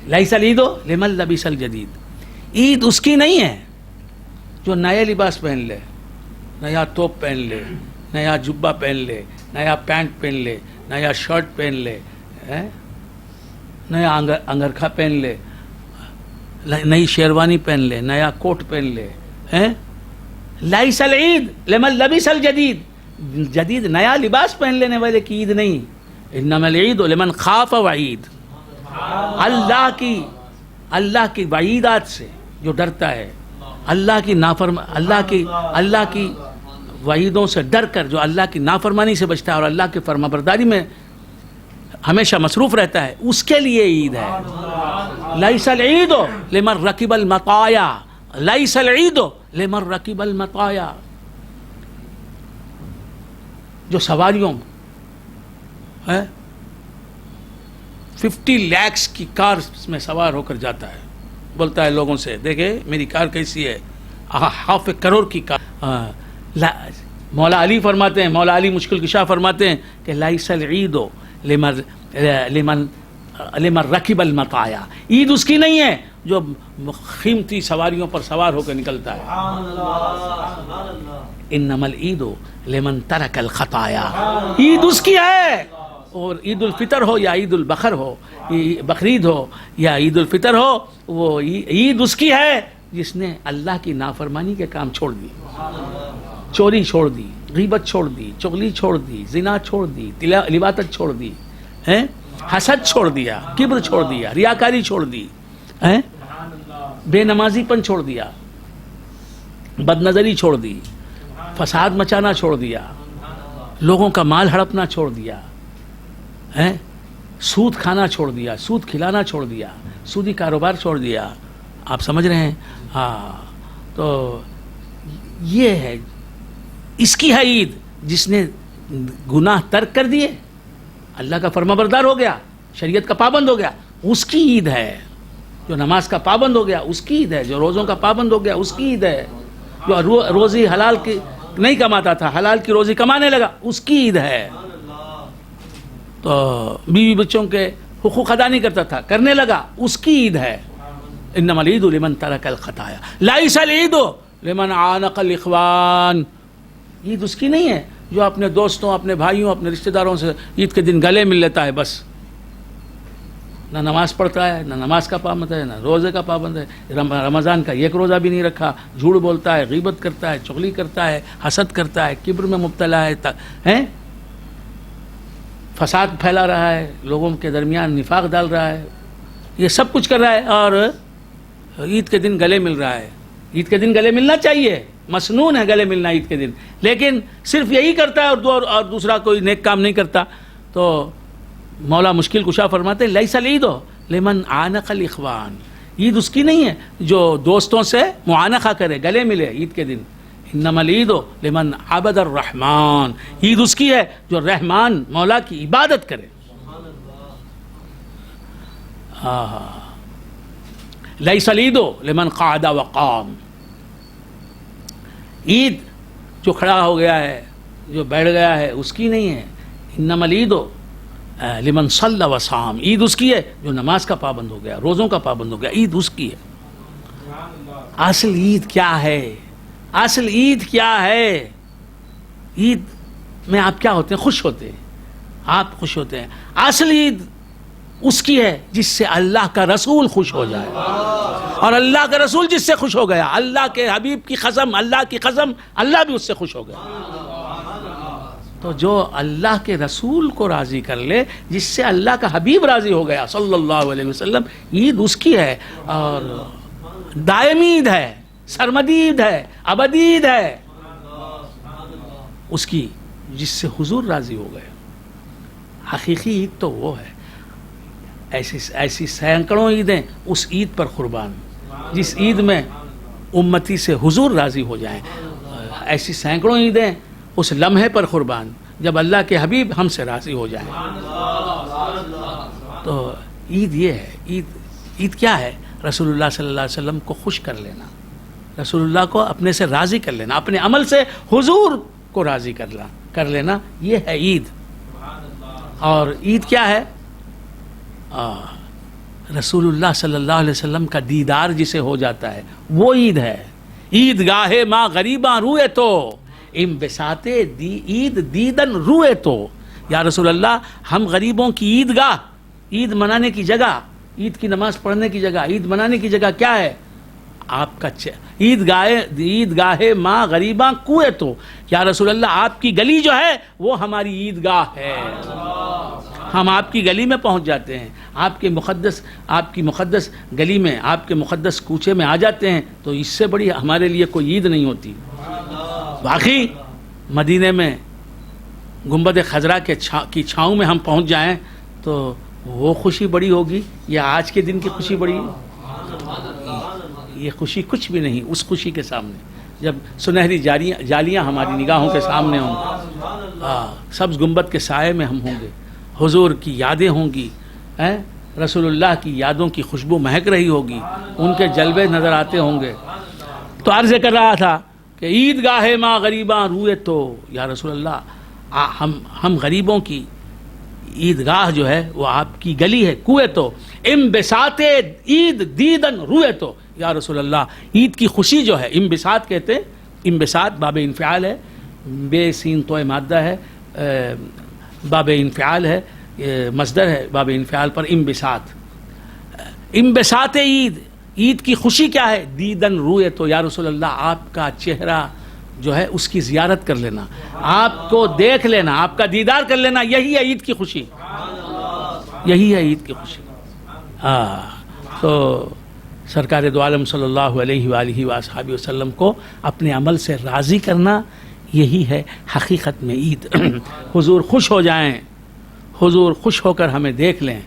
لائس العید لمن لبس الجدید، عید اس کی نہیں ہے جو نیا لباس پہن لے، نیا توپ پہن لے، نیا جبہ پہن لے، نیا پینٹ پہن لے، نیا شرٹ پہن لے، نیا انگرکھا پہن لے، نئی شیروانی پہن لے، نیا کوٹ پہن لے. لائس العید لمن لبس الجدید، جدید نیا لباس پہن لینے والے کی عید نہیں. انما العید لمن خاف وعید، اللہ کی وعیدات سے جو ڈرتا ہے، اللہ کی وعیدوں سے ڈر کر جو اللہ کی نافرمانی سے بچتا ہے اور اللہ کی فرما برداری میں ہمیشہ مصروف رہتا ہے، اس کے لیے عید ہے. لیس العید لمن رکب المطایا، لیس العید لمن رکب المطایا، جو سواریوں 50 لاکھ کی کار میں سوار ہو کر جاتا ہے، بولتا ہے لوگوں سے دیکھیں میری کار کیسی ہے، 500 کروڑ کی کار. مولا علی فرماتے ہیں، مولا علی مشکل کشا فرماتے ہیں کہ لائس العید لمن رکب المطایا، عید اس کی نہیں ہے جو قیمتی سواریوں پر سوار ہو کر نکلتا ہے. انما العید لمن ترک الخطایا، عید اس کی ہے. اور عید الفطر ہو یا عید البقر ہو، بقرعید ہو یا عید الفطر ہو، وہ عید اس کی ہے جس نے اللہ کی نافرمانی کے کام چھوڑ دی، چوری چھوڑ دی، غیبت چھوڑ دی، چغلی چھوڑ دی، زنا چھوڑ دی، لواطت چھوڑ دی، حسد چھوڑ دیا، کبر چھوڑ دیا، ریاکاری چھوڑ دی، بے نمازی پن چھوڑ دیا، بد نظری چھوڑ دی، فساد مچانا چھوڑ دیا، لوگوں کا مال ہڑپنا چھوڑ دیا، سود کھانا چھوڑ دیا، سود کھلانا چھوڑ دیا، سودی کاروبار چھوڑ دیا. آپ سمجھ رہے ہیں؟ ہاں. تو یہ ہے، اس کی ہے عید جس نے گناہ ترک کر دیے، اللہ کا فرما بردار ہو گیا، شریعت کا پابند ہو گیا، اس کی عید ہے. جو نماز کا پابند ہو گیا اس کی عید ہے، جو روزوں کا پابند ہو گیا اس کی عید ہے، جو روزی حلال کی نہیں کماتا تھا حلال کی روزی کمانے لگا اس کی عید ہے. تو بیوی بچوں کے حقوق ادا نہیں کرتا تھا کرنے لگا اس کی عید ہے. انما العید لمن ترک الخطایا، لیس العید لمن عانق الاخوان، عید اس کی نہیں ہے جو اپنے دوستوں، اپنے بھائیوں، اپنے رشتہ داروں سے عید کے دن گلے مل لیتا ہے، بس نہ نماز پڑھتا ہے، نہ نماز کا پابند ہے، نہ روزے کا پابند ہے، رمضان کا ایک روزہ بھی نہیں رکھا، جھوٹ بولتا ہے، غیبت کرتا ہے، چغلی کرتا ہے، حسد کرتا ہے، کبر میں مبتلا ہے، فساد پھیلا رہا ہے، لوگوں کے درمیان نفاق ڈال رہا ہے، یہ سب کچھ کر رہا ہے، اور عید کے دن گلے مل رہا ہے. عید کے دن گلے ملنا چاہیے، مسنون ہے گلے ملنا عید کے دن، لیکن صرف یہی کرتا ہے اور دوسرا کوئی نیک کام نہیں کرتا. تو مولا مشکل کشا فرماتے ہیں لیس العید لمن عانق الاخوان، عید اس کی نہیں ہے جو دوستوں سے معانقہ کرے، گلے ملے عید کے دن. انما العید لمن عبد الرحمن، عید اس کی ہے جو رحمان مولا کی عبادت کرے. لیس العید لمن قعد وقام، عید جو کھڑا ہو گیا ہے، جو بیٹھ گیا ہے اس کی نہیں ہے. انما العید لمن صلی وصام، عید اس کی ہے جو نماز کا پابند ہو گیا، روزوں کا پابند ہو گیا، عید اس کی ہے. اصل عید کیا ہے؟ اصل عید کیا ہے؟ عید میں آپ کیا ہوتے ہیں؟ خوش ہوتے ہیں، آپ خوش ہوتے ہیں. اصل عید اس کی ہے جس سے اللہ کا رسول خوش ہو جائے، اور اللہ کا رسول جس سے خوش ہو گیا، اللہ کے حبیب کی قسم، اللہ کی قسم، اللہ بھی اس سے خوش ہو گیا. تو جو اللہ کے رسول کو راضی کر لے، جس سے اللہ کا حبیب راضی ہو گیا صلی اللہ علیہ وسلم، عید اس کی ہے، اور دائمی عید ہے، سرمدی عید ہے، ابدی عید ہے اس کی جس سے حضور راضی ہو گئے. حقیقی عید تو وہ ہے. ایسی سینکڑوں عیدیں اس عید پر قربان جس عید میں امتی سے حضور راضی ہو جائیں، ایسی سینکڑوں عیدیں اس لمحے پر قربان جب اللہ کے حبیب ہم سے راضی ہو جائیں۔ تو عید یہ ہے، عید کیا ہے؟ رسول اللہ صلی اللہ علیہ وسلم کو خوش کر لینا، رسول اللہ کو اپنے سے راضی کر لینا، اپنے عمل سے حضور کو راضی کر لینا، یہ ہے عید۔ اور عید کیا ہے؟ رسول اللہ صلی اللہ علیہ وسلم کا دیدار جسے ہو جاتا ہے وہ عید ہے۔ عید گاہ ماں غریباں روئے تو ام بساتے عید دیدن روئے تو، یا رسول اللہ ہم غریبوں کی عید گاہ، عید منانے کی جگہ، عید کی نماز پڑھنے کی جگہ، عید منانے کی جگہ کیا ہے؟ آپ کا عید گاہ ماں غریباں کوئے تو، یا رسول اللہ آپ کی گلی جو ہے وہ ہماری عید گاہ ہے، ہم آپ کی گلی میں پہنچ جاتے ہیں، آپ کی مقدس گلی میں، آپ کے مقدس کوچے میں آ جاتے ہیں، تو اس سے بڑی ہمارے لیے کوئی عید نہیں ہوتی۔ واقعی مدینے میں گنبد خضرا کی چھاؤں میں ہم پہنچ جائیں تو وہ خوشی بڑی ہوگی یا آج کے دن کی خوشی بڑی؟ یہ خوشی کچھ بھی نہیں اس خوشی کے سامنے، جب سنہری جالیاں ہماری نگاہوں کے سامنے ہوں، سبز گنبد کے سائے میں ہم ہوں گے، حضور کی یادیں ہوں گی، رسول اللہ کی یادوں کی خوشبو مہک رہی ہوگی، ان کے جلوے نظر آتے ہوں گے۔ تو عرض کر رہا تھا کہ عید گاہ ماں غریباں روئے تو، یا رسول اللہ ہم غریبوں کی عید گاہ جو ہے وہ آپ کی گلی ہے، کوئے تو ام بساتے عید دیدن روئے تو، یا رسول اللہ عید کی خوشی جو ہے، انبساط کہتے ہیں، انبساط باب انفعال ہے، بے سین تو مادہ ہے، باب انفعال ہے، مصدر ہے باب انفعال پر انبساط، انبساط عید کی خوشی کیا ہے؟ دیدن روئے تو، یا رسول اللہ آپ کا چہرہ جو ہے اس کی زیارت کر لینا، آپ کو دیکھ لینا، آپ کا دیدار کر لینا، یہی ہے عید کی خوشی، یہی ہے عید کی خوشی۔ تو سرکار دو عالم صلی اللہ علیہ وآلہ وآصحابہ وسلم کو اپنے عمل سے راضی کرنا، یہی ہے حقیقت میں عید۔ حضور خوش ہو جائیں، حضور خوش ہو کر ہمیں دیکھ لیں،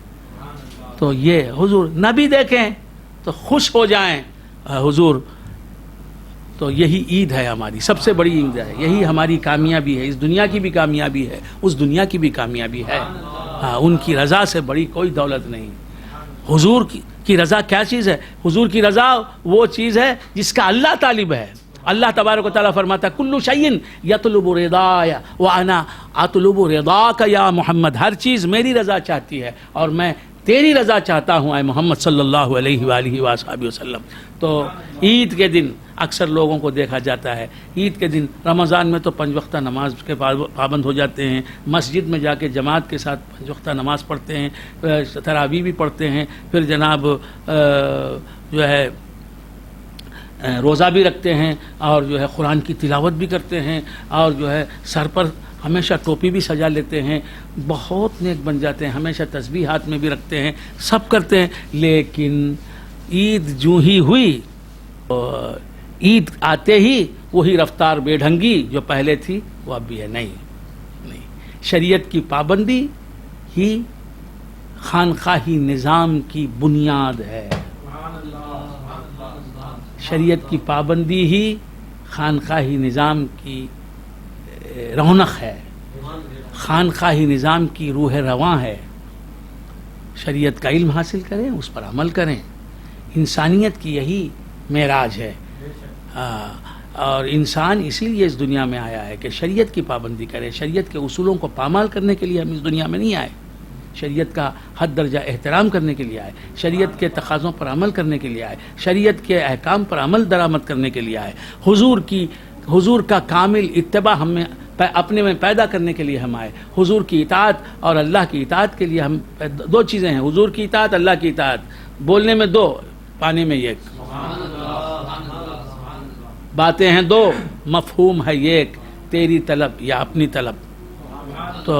تو یہ حضور نہ بھی دیکھیں تو خوش ہو جائیں حضور، تو یہی عید ہے ہماری سب سے بڑی عید ہے، یہی ہماری کامیابی ہے، اس دنیا کی بھی کامیابی ہے، اس دنیا کی بھی کامیابی ہے۔ ان کی رضا سے بڑی کوئی دولت نہیں۔ حضور کی رضا کیا چیز ہے؟ حضور کی رضا وہ چیز ہے جس کا اللہ طالب ہے۔ اللہ تبارک و تعالیٰ فرماتا ہے کل شیء یطلب رضایا وانا اطلب رضاک یا محمد، ہر چیز میری رضا چاہتی ہے اور میں تیری رضا چاہتا ہوں اے محمد صلی اللہ علیہ وآلہ وآصحابہ وسلم۔ تو عید کے دن اکثر لوگوں کو دیکھا جاتا ہے، عید کے دن رمضان میں تو 5 وقتہ نماز کے پابند ہو جاتے ہیں، مسجد میں جا کے جماعت کے ساتھ 5 وقتہ نماز پڑھتے ہیں، تراویح بھی پڑھتے ہیں، پھر جناب جو ہے روزہ بھی رکھتے ہیں، اور جو ہے قرآن کی تلاوت بھی کرتے ہیں، اور جو ہے سر پر ہمیشہ ٹوپی بھی سجا لیتے ہیں، بہت نیک بن جاتے ہیں، ہمیشہ تسبیح ہاتھ میں بھی رکھتے ہیں، سب کرتے ہیں۔ لیکن عید جو ہی ہوئی، عید آتے ہی وہی رفتار بے ڈھنگی جو پہلے تھی وہ اب بھی ہے نہیں۔ شریعت کی پابندی ہی خانقاہی نظام کی بنیاد ہے، شریعت کی پابندی ہی خانقاہی نظام کی رونق ہے، خانقاہی نظام کی روح رواں ہے۔ شریعت کا علم حاصل کریں، اس پر عمل کریں، انسانیت کی یہی معراج ہے، اور انسان اسی لیے اس دنیا میں آیا ہے کہ شریعت کی پابندی کرے، شریعت کے اصولوں کو پامال کرنے کے لیے ہم اس دنیا میں نہیں آئے، شریعت کا حد درجہ احترام کرنے کے لیے آئے، شریعت کے تقاضوں پر عمل کرنے کے لیے آئے، شریعت کے احکام پر عمل درآمد کرنے کے لیے آئے، حضور کا کامل اتباع ہم میں اپنے میں پیدا کرنے کے لیے ہم آئے، حضور کی اطاعت اور اللہ کی اطاعت کے لیے ہم دو چیزیں ہیں، حضور کی اطاعت، اللہ کی اطاعت، بولنے میں 2، پانے میں 1، باتیں ہیں 2، مفہوم ہے 1، تیری طلب یا اپنی طلب۔ تو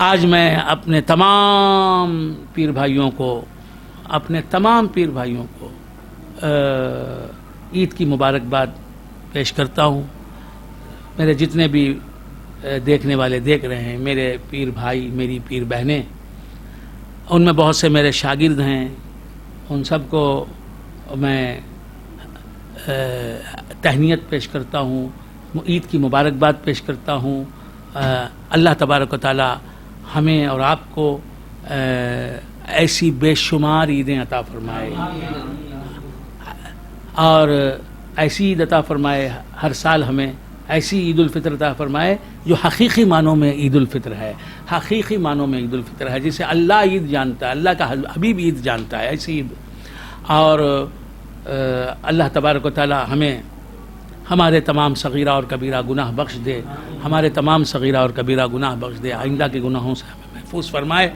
آج میں اپنے تمام پیر بھائیوں کو عید کی مبارکباد پیش کرتا ہوں۔ میرے جتنے بھی دیکھنے والے دیکھ رہے ہیں، میرے پیر بھائی، میری پیر بہنیں، ان میں بہت سے میرے شاگرد ہیں، ان سب کو میں تہنیت پیش کرتا ہوں، عید کی مبارکباد پیش کرتا ہوں۔ اللہ تبارک و تعالی ہمیں اور آپ کو ایسی بے شمار عیدیں عطا فرمائے اور ایسی عید عطا فرمائے، ہر سال ہمیں ایسی عید الفطر عطا فرمائے جو حقیقی معنوں میں عید الفطر ہے، حقیقی معنوں میں عید الفطر ہے، جسے اللہ عید جانتا ہے، اللہ کا حبیب عید جانتا ہے، ایسی عید۔ اور اللہ تبارک و تعالی ہمیں ہمارے تمام صغیرہ اور کبیرہ گناہ بخش دے، ہمارے تمام صغیرہ اور کبیرہ گناہ بخش دے، آئندہ کے گناہوں سے ہمیں محفوظ فرمائے۔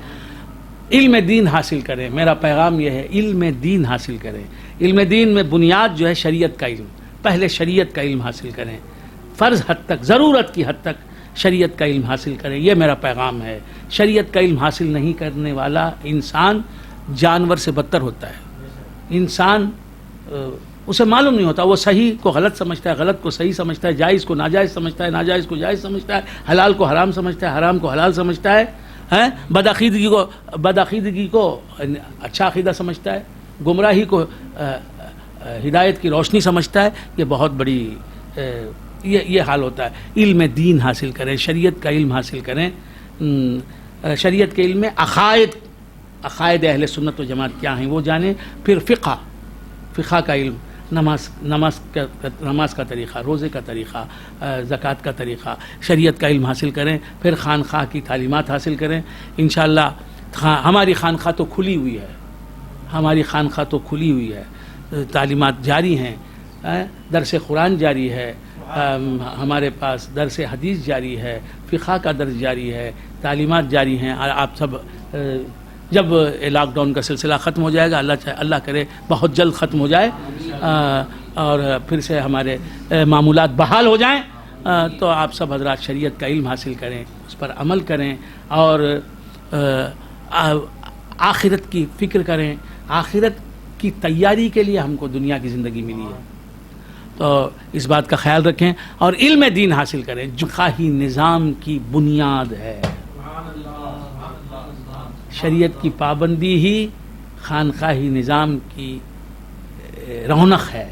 علم دین حاصل کریں، میرا پیغام یہ ہے، علم دین حاصل کریں۔ علم دین میں بنیاد جو ہے شریعت کا علم، پہلے شریعت کا علم حاصل کریں، فرض حد تک، ضرورت کی حد تک شریعت کا علم حاصل کریں، یہ میرا پیغام ہے۔ شریعت کا علم حاصل نہیں کرنے والا انسان جانور سے بدتر ہوتا ہے۔ انسان اسے معلوم نہیں ہوتا، وہ صحیح کو غلط سمجھتا ہے، غلط کو صحیح سمجھتا ہے، جائز کو ناجائز سمجھتا ہے، ناجائز کو جائز سمجھتا ہے، حلال کو حرام سمجھتا ہے، حرام کو حلال سمجھتا ہے، بدعقیدگی کو اچھا عقیدہ سمجھتا ہے، گمراہی کو ہدایت کی روشنی سمجھتا ہے۔ یہ بہت بڑی یہ حال ہوتا ہے۔ علم دین حاصل کریں، شریعت کا علم حاصل کریں۔ شریعت کے علم میں عقائد اہل سنت و جماعت کیا ہیں وہ جانیں، پھر فقہ کا علم، نماز کا طریقہ، روزے کا طریقہ، زکوٰۃ کا طریقہ، شریعت کا علم حاصل کریں، پھر خانقاہ کی تعلیمات حاصل کریں۔ انشاءاللہ ہماری خانقاہ تو کھلی ہوئی ہے، ہماری خانقاہ تو کھلی ہوئی ہے، تعلیمات جاری ہیں، درس قرآن جاری ہے، ہمارے پاس درس حدیث جاری ہے، فقہ کا درس جاری ہے، تعلیمات جاری ہیں۔ آپ سب جب لاک ڈاؤن کا سلسلہ ختم ہو جائے گا، اللہ کرے بہت جلد ختم ہو جائے اور پھر سے ہمارے معمولات بحال ہو جائیں، تو آپ سب حضرات شریعت کا علم حاصل کریں، اس پر عمل کریں اور آخرت کی فکر کریں۔ آخرت کی تیاری کے لیے ہم کو دنیا کی زندگی ملی ہے، تو اس بات کا خیال رکھیں اور علم دین حاصل کریں جو خواہی نظام کی بنیاد ہے۔ شریعت کی پابندی ہی خانقاہی نظام کی رونق ہے،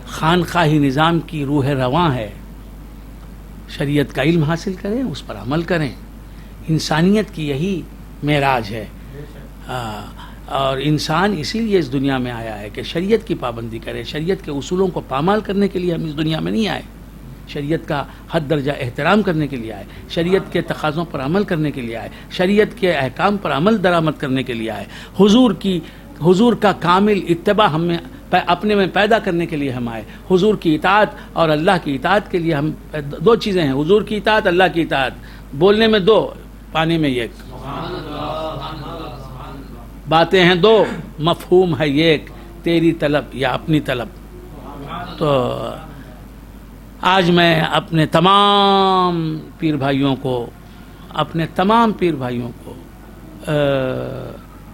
خانقاہی نظام کی روح رواں ہے۔ شریعت کا علم حاصل کریں، اس پر عمل کریں، انسانیت کی یہی معراج ہے۔ اور انسان اسی لیے اس دنیا میں آیا ہے کہ شریعت کی پابندی کرے، شریعت کے اصولوں کو پامال کرنے کے لیے ہم اس دنیا میں نہیں آئے، شریعت کا حد درجہ احترام کرنے کے لیے آئے، شریعت کے تقاضوں پر عمل کرنے کے لیے آئے، شریعت کے احکام پر عمل درآمد کرنے کے لیے آئے، حضور کا کامل اتباع ہم میں اپنے میں پیدا کرنے کے لیے ہم آئے، حضور کی اطاعت اور اللہ کی اطاعت کے لیے ہم دو چیزیں ہیں، حضور کی اطاعت، اللہ کی اطاعت، بولنے میں دو، پانے میں ایک، باتیں ہیں دو، مفہوم ہے ایک، تیری طلب یا اپنی طلب۔ تو آج میں اپنے تمام پیر بھائیوں کو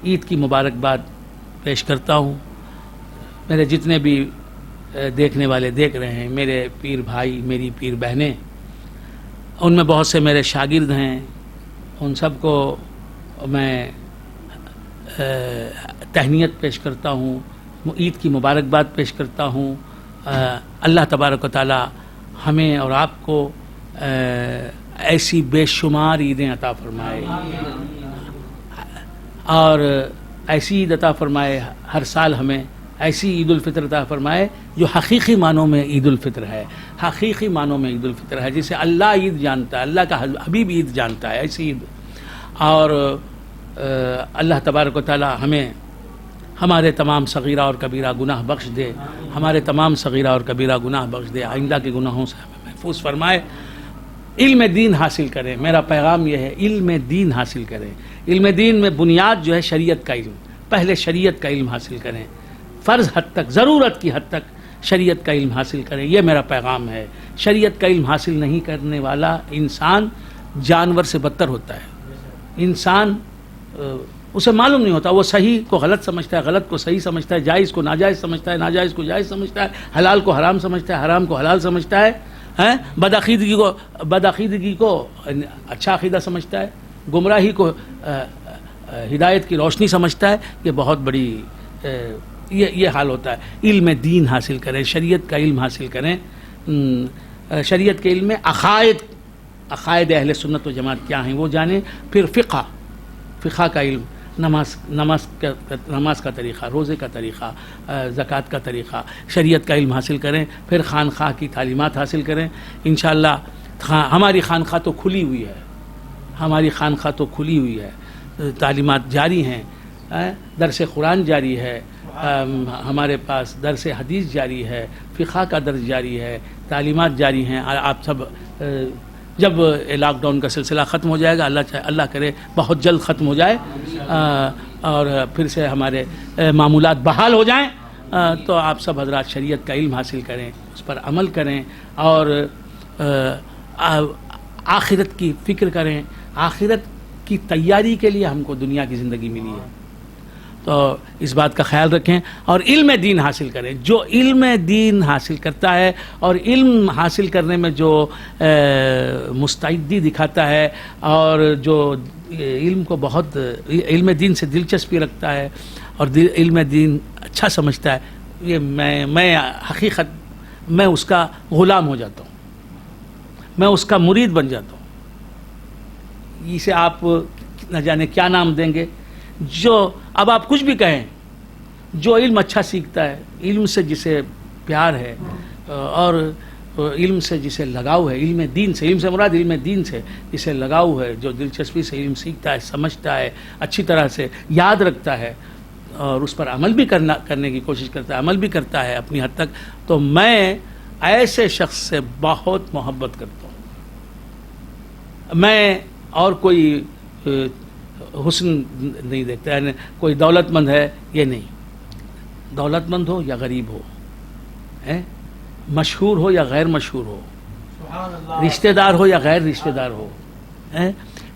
عید کی مبارکباد پیش کرتا ہوں۔ میرے جتنے بھی دیکھنے والے دیکھ رہے ہیں، میرے پیر بھائی، میری پیر بہنیں، ان میں بہت سے میرے شاگرد ہیں، ان سب کو میں تہنیت پیش کرتا ہوں، عید کی مبارکباد پیش کرتا ہوں۔ اللہ تبارک و تعالی ہمیں اور آپ کو ایسی بے شمار عیدیں عطا فرمائے اور ایسی عید عطا فرمائے، ہر سال ہمیں ایسی عید الفطر عطا فرمائے جو حقیقی معنوں میں عید الفطر ہے، حقیقی معنوں میں عید الفطر ہے، جسے اللہ عید جانتا ہے، اللہ کا حبیب عید جانتا ہے، ایسی عید۔ اور اللہ تبارک و تعالی ہمیں ہمارے تمام صغیرہ اور کبیرہ گناہ بخش دے، ہمارے تمام صغیرہ اور کبیرہ گناہ بخش دے، آئندہ کے گناہوں سے ہمیں محفوظ فرمائے۔ علم دین حاصل کریں، میرا پیغام یہ ہے، علم دین حاصل کریں۔ علم دین میں بنیاد جو ہے شریعت کا علم، پہلے شریعت کا علم حاصل کریں، فرض حد تک، ضرورت کی حد تک شریعت کا علم حاصل کریں، یہ میرا پیغام ہے۔ شریعت کا علم حاصل نہیں کرنے والا انسان جانور سے بدتر ہوتا ہے۔ انسان اسے معلوم نہیں ہوتا، وہ صحیح کو غلط سمجھتا ہے، غلط کو صحیح سمجھتا ہے، جائز کو ناجائز سمجھتا ہے، ناجائز کو جائز سمجھتا ہے، حلال کو حرام سمجھتا ہے، حرام کو حلال سمجھتا ہے، بدعقیدگی کو اچھا عقیدہ سمجھتا ہے، گمراہی کو ہدایت کی روشنی سمجھتا ہے، یہ بہت بڑی یہ حال ہوتا ہے۔ علم دین حاصل کریں، شریعت کا علم حاصل کریں، شریعت کے علم میں عقائد اہل سنت و جماعت کیا ہیں وہ جانیں، پھر فقہ کا علم، نماز کا طریقہ، روزے کا طریقہ، زکوٰۃ کا طریقہ، شریعت کا علم حاصل کریں، پھر خانقاہ کی تعلیمات حاصل کریں۔ انشاءاللہ ہماری خانقاہ تو کھلی ہوئی ہے، ہماری خانقاہ تو کھلی ہوئی ہے، تعلیمات جاری ہیں، درس قرآن جاری ہے، ہمارے پاس درس حدیث جاری ہے، فقہ کا درس جاری ہے، تعلیمات جاری ہیں۔ آپ سب جب لاک ڈاؤن کا سلسلہ ختم ہو جائے گا، اللہ کرے بہت جلد ختم ہو جائے اور پھر سے ہمارے معمولات بحال ہو جائیں، تو آپ سب حضرات شریعت کا علم حاصل کریں، اس پر عمل کریں اور آخرت کی فکر کریں۔ آخرت کی تیاری کے لیے ہم کو دنیا کی زندگی ملی ہے، تو اس بات کا خیال رکھیں اور علم دین حاصل کریں۔ جو علم دین حاصل کرتا ہے اور علم حاصل کرنے میں جو مستعدی دکھاتا ہے اور جو علم کو بہت علم دین سے دلچسپی رکھتا ہے اور علم دین اچھا سمجھتا ہے، یہ میں حقیقت میں اس کا غلام ہو جاتا ہوں، میں اس کا مرید بن جاتا ہوں۔ اسے آپ نہ جانے کیا نام دیں گے، جو اب آپ کچھ بھی کہیں، جو علم اچھا سیکھتا ہے، علم سے جسے پیار ہے اور علم سے جسے لگاؤ ہے، علم دین سے، علم سے مراد علم دین سے جسے لگاؤ ہے، جو دلچسپی سے علم سیکھتا ہے، سمجھتا ہے، اچھی طرح سے یاد رکھتا ہے اور اس پر عمل بھی کرنے کی کوشش کرتا ہے، عمل بھی کرتا ہے اپنی حد تک، تو میں ایسے شخص سے بہت محبت کرتا ہوں۔ میں اور کوئی حسن نہیں دیکھتا، یعنی کوئی دولت مند ہے یہ نہیں، دولت مند ہو یا غریب ہو، مشہور ہو یا غیر مشہور ہو، رشتہ دار ہو یا غیر رشتہ دار ہو،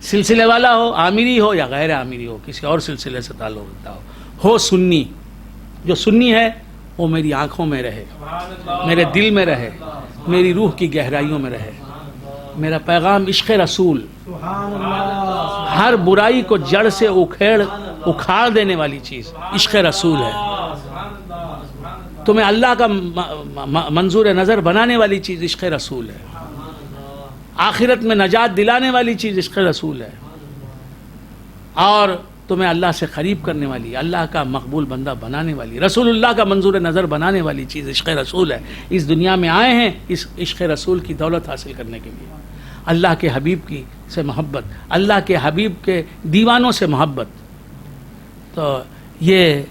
سلسلے والا ہو، عامری ہو یا غیر عامری ہو، کسی اور سلسلے سے تعلق رکھتا ہو سنی، جو سنی ہے وہ میری آنکھوں میں رہے، میرے دل میں رہے، میری روح کی گہرائیوں میں رہے۔ میرا پیغام عشق رسول، ہر برائی کو جڑ سے اکھاڑ دینے والی چیز عشق رسول ہے، تمہیں اللہ کا منظور نظر بنانے والی چیز عشق رسول ہے، آخرت میں نجات دلانے والی چیز عشق رسول ہے، اور تمہیں اللہ سے قریب کرنے والی، اللہ کا مقبول بندہ بنانے والی، رسول اللہ کا منظور نظر بنانے والی چیز عشق رسول ہے۔ اس دنیا میں آئے ہیں اس عشق رسول کی دولت حاصل کرنے کے لیے، اللہ کے حبیب کی سے محبت، اللہ کے حبیب کے دیوانوں سے محبت، تو یہ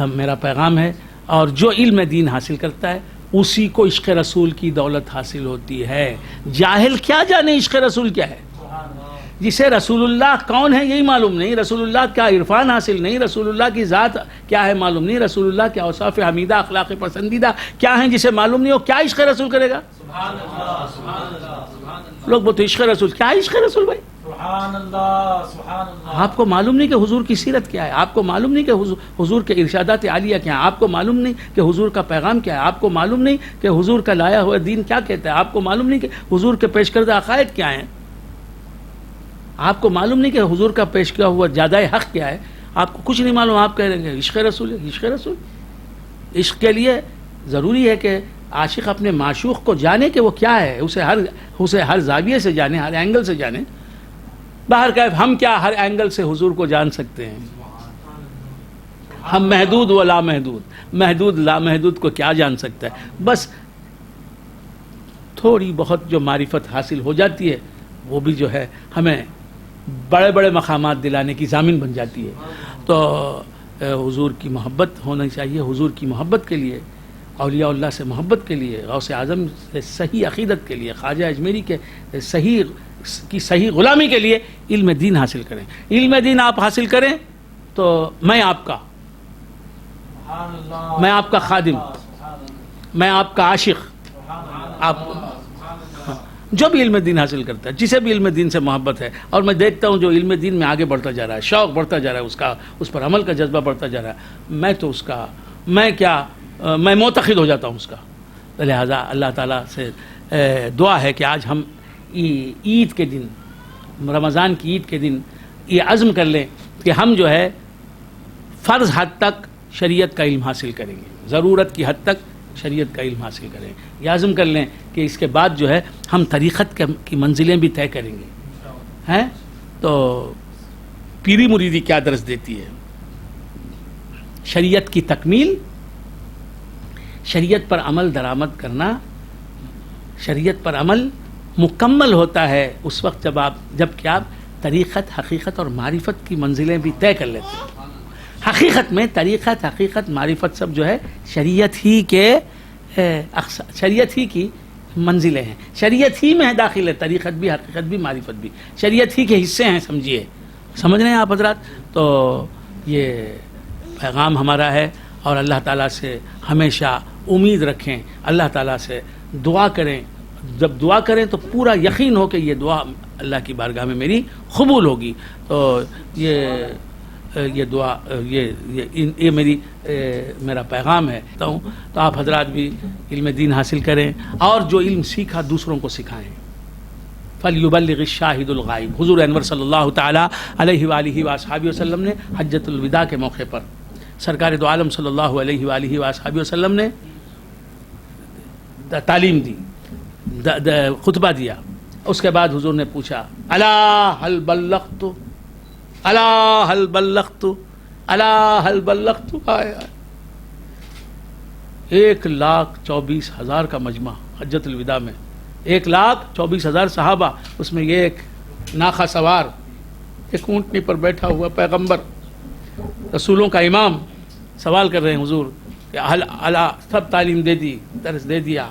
میرا پیغام ہے۔ اور جو علم دین حاصل کرتا ہے اسی کو عشق رسول کی دولت حاصل ہوتی ہے۔ جاہل کیا جانے عشق رسول کیا ہے، جسے رسول اللہ کون ہے یہی معلوم نہیں، رسول اللہ کا عرفان حاصل نہیں، رسول اللہ کی ذات کیا ہے معلوم نہیں، رسول اللہ کے اوصاف حمیدہ اخلاق پسندیدہ کیا ہیں جسے معلوم نہیں ہو، کیا عشق رسول کرے گا؟ لوگ بولتے عشق رسول، کیا ہے عشق رسول بھائی؟ آپ کو معلوم نہیں کہ حضور کی سیرت کیا ہے، آپ کو معلوم نہیں کہ حضور کے ارشادات عالیہ کیا ہیں، آپ کو معلوم نہیں کہ حضور کا پیغام کیا ہے، آپ کو معلوم نہیں کہ حضور کا لایا ہوا دین کیا کہتا ہے، آپ کو معلوم نہیں کہ حضور کے پیش کردہ عقائد کیا ہیں، آپ کو معلوم نہیں کہ حضور کا پیش کیا ہوا زیادہ حق کیا ہے، آپ کو کچھ نہیں معلوم، آپ کہہ رہے ہیں عشق رسول ہے۔ عشق رسول، عشق کے لیے ضروری ہے کہ عاشق اپنے معشوق کو جانے کہ وہ کیا ہے، اسے ہر زاویے سے جانے، ہر اینگل سے جانے۔ باہر کا ہم کیا ہر اینگل سے حضور کو جان سکتے ہیں، ہم محدود و محدود لامحدود کو کیا جان سکتا ہے، بس تھوڑی بہت جو معرفت حاصل ہو جاتی ہے وہ بھی جو ہے ہمیں بڑے بڑے مقامات دلانے کی ضامن بن جاتی ہے۔ تو حضور کی محبت ہونی چاہیے، حضور کی محبت کے لیے، اولیاء اللہ سے محبت کے لیے، غوث اعظم سے صحیح عقیدت کے لیے، خواجہ اجمیری کے صحیح غلامی کے لیے علم دین حاصل کریں۔ علم دین آپ حاصل کریں تو میں آپ کا خادم، میں آپ کا عاشق، آپ جو بھی علم دین حاصل کرتا ہے، جسے بھی علم دین سے محبت ہے، اور میں دیکھتا ہوں جو علم دین میں آگے بڑھتا جا رہا ہے، شوق بڑھتا جا رہا ہے، اس پر عمل کا جذبہ بڑھتا جا رہا ہے، میں معتقد ہو جاتا ہوں اس کا۔ لہذا اللہ تعالیٰ سے دعا ہے کہ آج ہم عید کے دن، رمضان کی عید کے دن یہ عزم کر لیں کہ ہم جو ہے فرض حد تک شریعت کا علم حاصل کریں گے، ضرورت کی حد تک شریعت کا علم حاصل کریں، یہ عزم کر لیں کہ اس کے بعد جو ہے ہم طریقت کی منزلیں بھی طے کریں گے. ہیں تو پیری مریدی کیا درس دیتی ہے؟ شریعت کی تکمیل، شریعت پر عمل درآمد کرنا. شریعت پر عمل مکمل ہوتا ہے اس وقت جب کہ آپ طریقت، حقیقت اور معرفت کی منزلیں بھی طے کر لیتے ہیں. حقیقت میں طریقت، حقیقت، معرفت سب جو ہے شریعت ہی کی منزلیں ہیں، شریعت ہی میں داخل ہے. طریقت بھی، حقیقت بھی، معرفت بھی شریعت ہی کے حصے ہیں، سمجھیے. سمجھ رہے ہیں آپ حضرات؟ تو یہ پیغام ہمارا ہے، اور اللہ تعالیٰ سے ہمیشہ امید رکھیں، اللہ تعالیٰ سے دعا کریں. جب دعا کریں تو پورا یقین ہو کہ یہ دعا اللہ کی بارگاہ میں میری قبول ہوگی. تو یہ دعا یہ میرا پیغام ہے. تو آپ حضرات بھی علم دین حاصل کریں، اور جو علم سیکھا دوسروں کو سکھائیں. فَلْيُبَلِّغِ الشَّاهِدُ الْغَائِبُ. حضور انور صلی اللہ تعالیٰ علیہ وآلہ وآصحابہ وسلم نے حجۃ الوداع کے موقع پر سرکار دو عالم صلی اللہ علیہ وآلہ وآصحابہ وسلم نے تعلیم دی، خطبہ دیا. اس کے بعد حضور نے پوچھا الا هل بلغت، الا هل بلغت، الا هل بلغت. 1,24,000 کا مجمع حجۃ الوداع میں، 1,24,000 صحابہ، اس میں یہ ایک ناخا سوار، ایک اونٹنی پر بیٹھا ہوا پیغمبر، رسولوں کا امام، سوال کر رہے ہیں حضور کہ الا، سب تعلیم دے دی، درس دے دیا،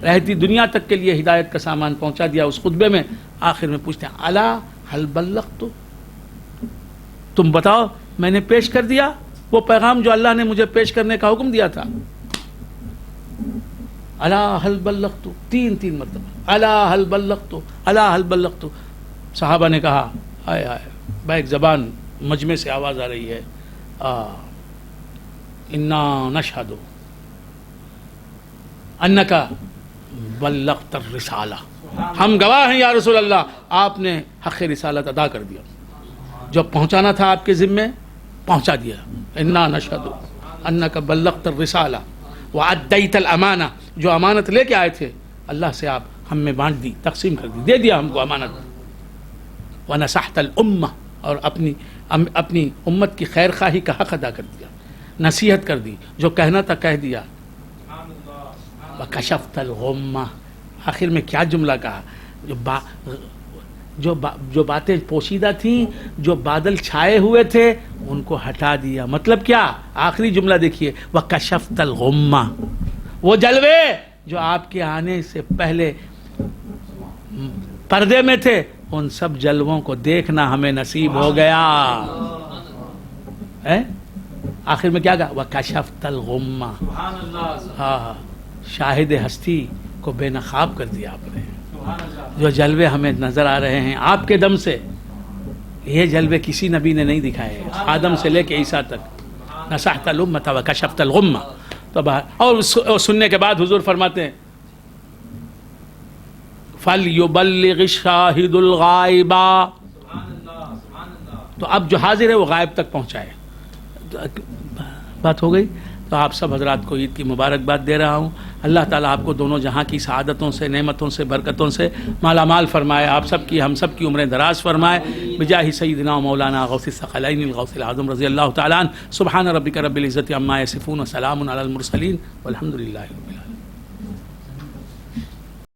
رہتی دنیا تک کے لیے ہدایت کا سامان پہنچا دیا. اس خطبے میں آخر میں پوچھتے ہیں الا هل بلغت، تم بتاؤ میں نے پیش کر دیا وہ پیغام جو اللہ نے مجھے پیش کرنے کا حکم دیا تھا. الا هل بلغت، تین مرتبہ الا هل بلغت، الا هل بلغت. صحابہ نے کہا ہائے ہائے، بیک زبان مجمع سے آواز آ رہی ہے، انا نشہد انک بلغت الرسالہ، ہم گواہ ہیں یا رسول اللہ، آپ نے حق رسالت ادا کر دیا، جو پہنچانا تھا آپ کے ذمے پہنچا دیا. انا نشہد انک بلغت الرسالہ وعدیت الامانہ، جو امانت لے کے آئے تھے اللہ سے آپ ہم میں بانٹ دی، تقسیم کر دی، دے دیا ہم کو امانت. ونصحت الامہ، اور اپنی امت کی خیر خواہی کا حق ادا کر دیا، نصیحت کر دی، جو کہنا تھا کہہ دیا. وکشفت الغمہ، آخر میں کیا جملہ کہا، جو باتیں پوشیدہ تھیں، جو بادل چھائے ہوئے تھے ان کو ہٹا دیا. مطلب کیا؟ آخری جملہ دیکھیے، وکشفت الغمہ، وہ جلوے جو آپ کے آنے سے پہلے پردے میں تھے ان سب جلووں کو دیکھنا ہمیں نصیب ہو گیا. آخر میں کیا کہا؟ وکشفت الغمہ. ہاں، شاہد ہستی کو بے نقاب کر دیا آپ نے. جو جلوے ہمیں نظر آ رہے ہیں آپ کے دم سے، یہ جلوے کسی نبی نے نہیں دکھائے، آدم سے لے کے عیسیٰ تک. نصحت الامۃ وکشفت الغمہ. تو اور سننے کے بعد حضور فرماتے ہیں فَلْيُبَلِّغِ الشَّاهِدُ الْغَائِبَ، تو اب جو حاضر ہے وہ غائب تک پہنچائے. بات ہو گئی. تو آپ سب حضرات کو عید کی مبارکباد دے رہا ہوں. اللہ تعالیٰ آپ کو دونوں جہاں کی سعادتوں سے، نعمتوں سے، برکتوں سے مالا مال فرمائے. آپ سب کی، ہم سب کی عمریں دراز فرمائے. بجاہ سیدنا و مولانا غوث الثقلین الغوث العظم رضی اللہ تعالیٰ عنہ. سبحان ربک رب العزت عما یصفون وسلام علی المرسلین والحمد للہ رب العالمین.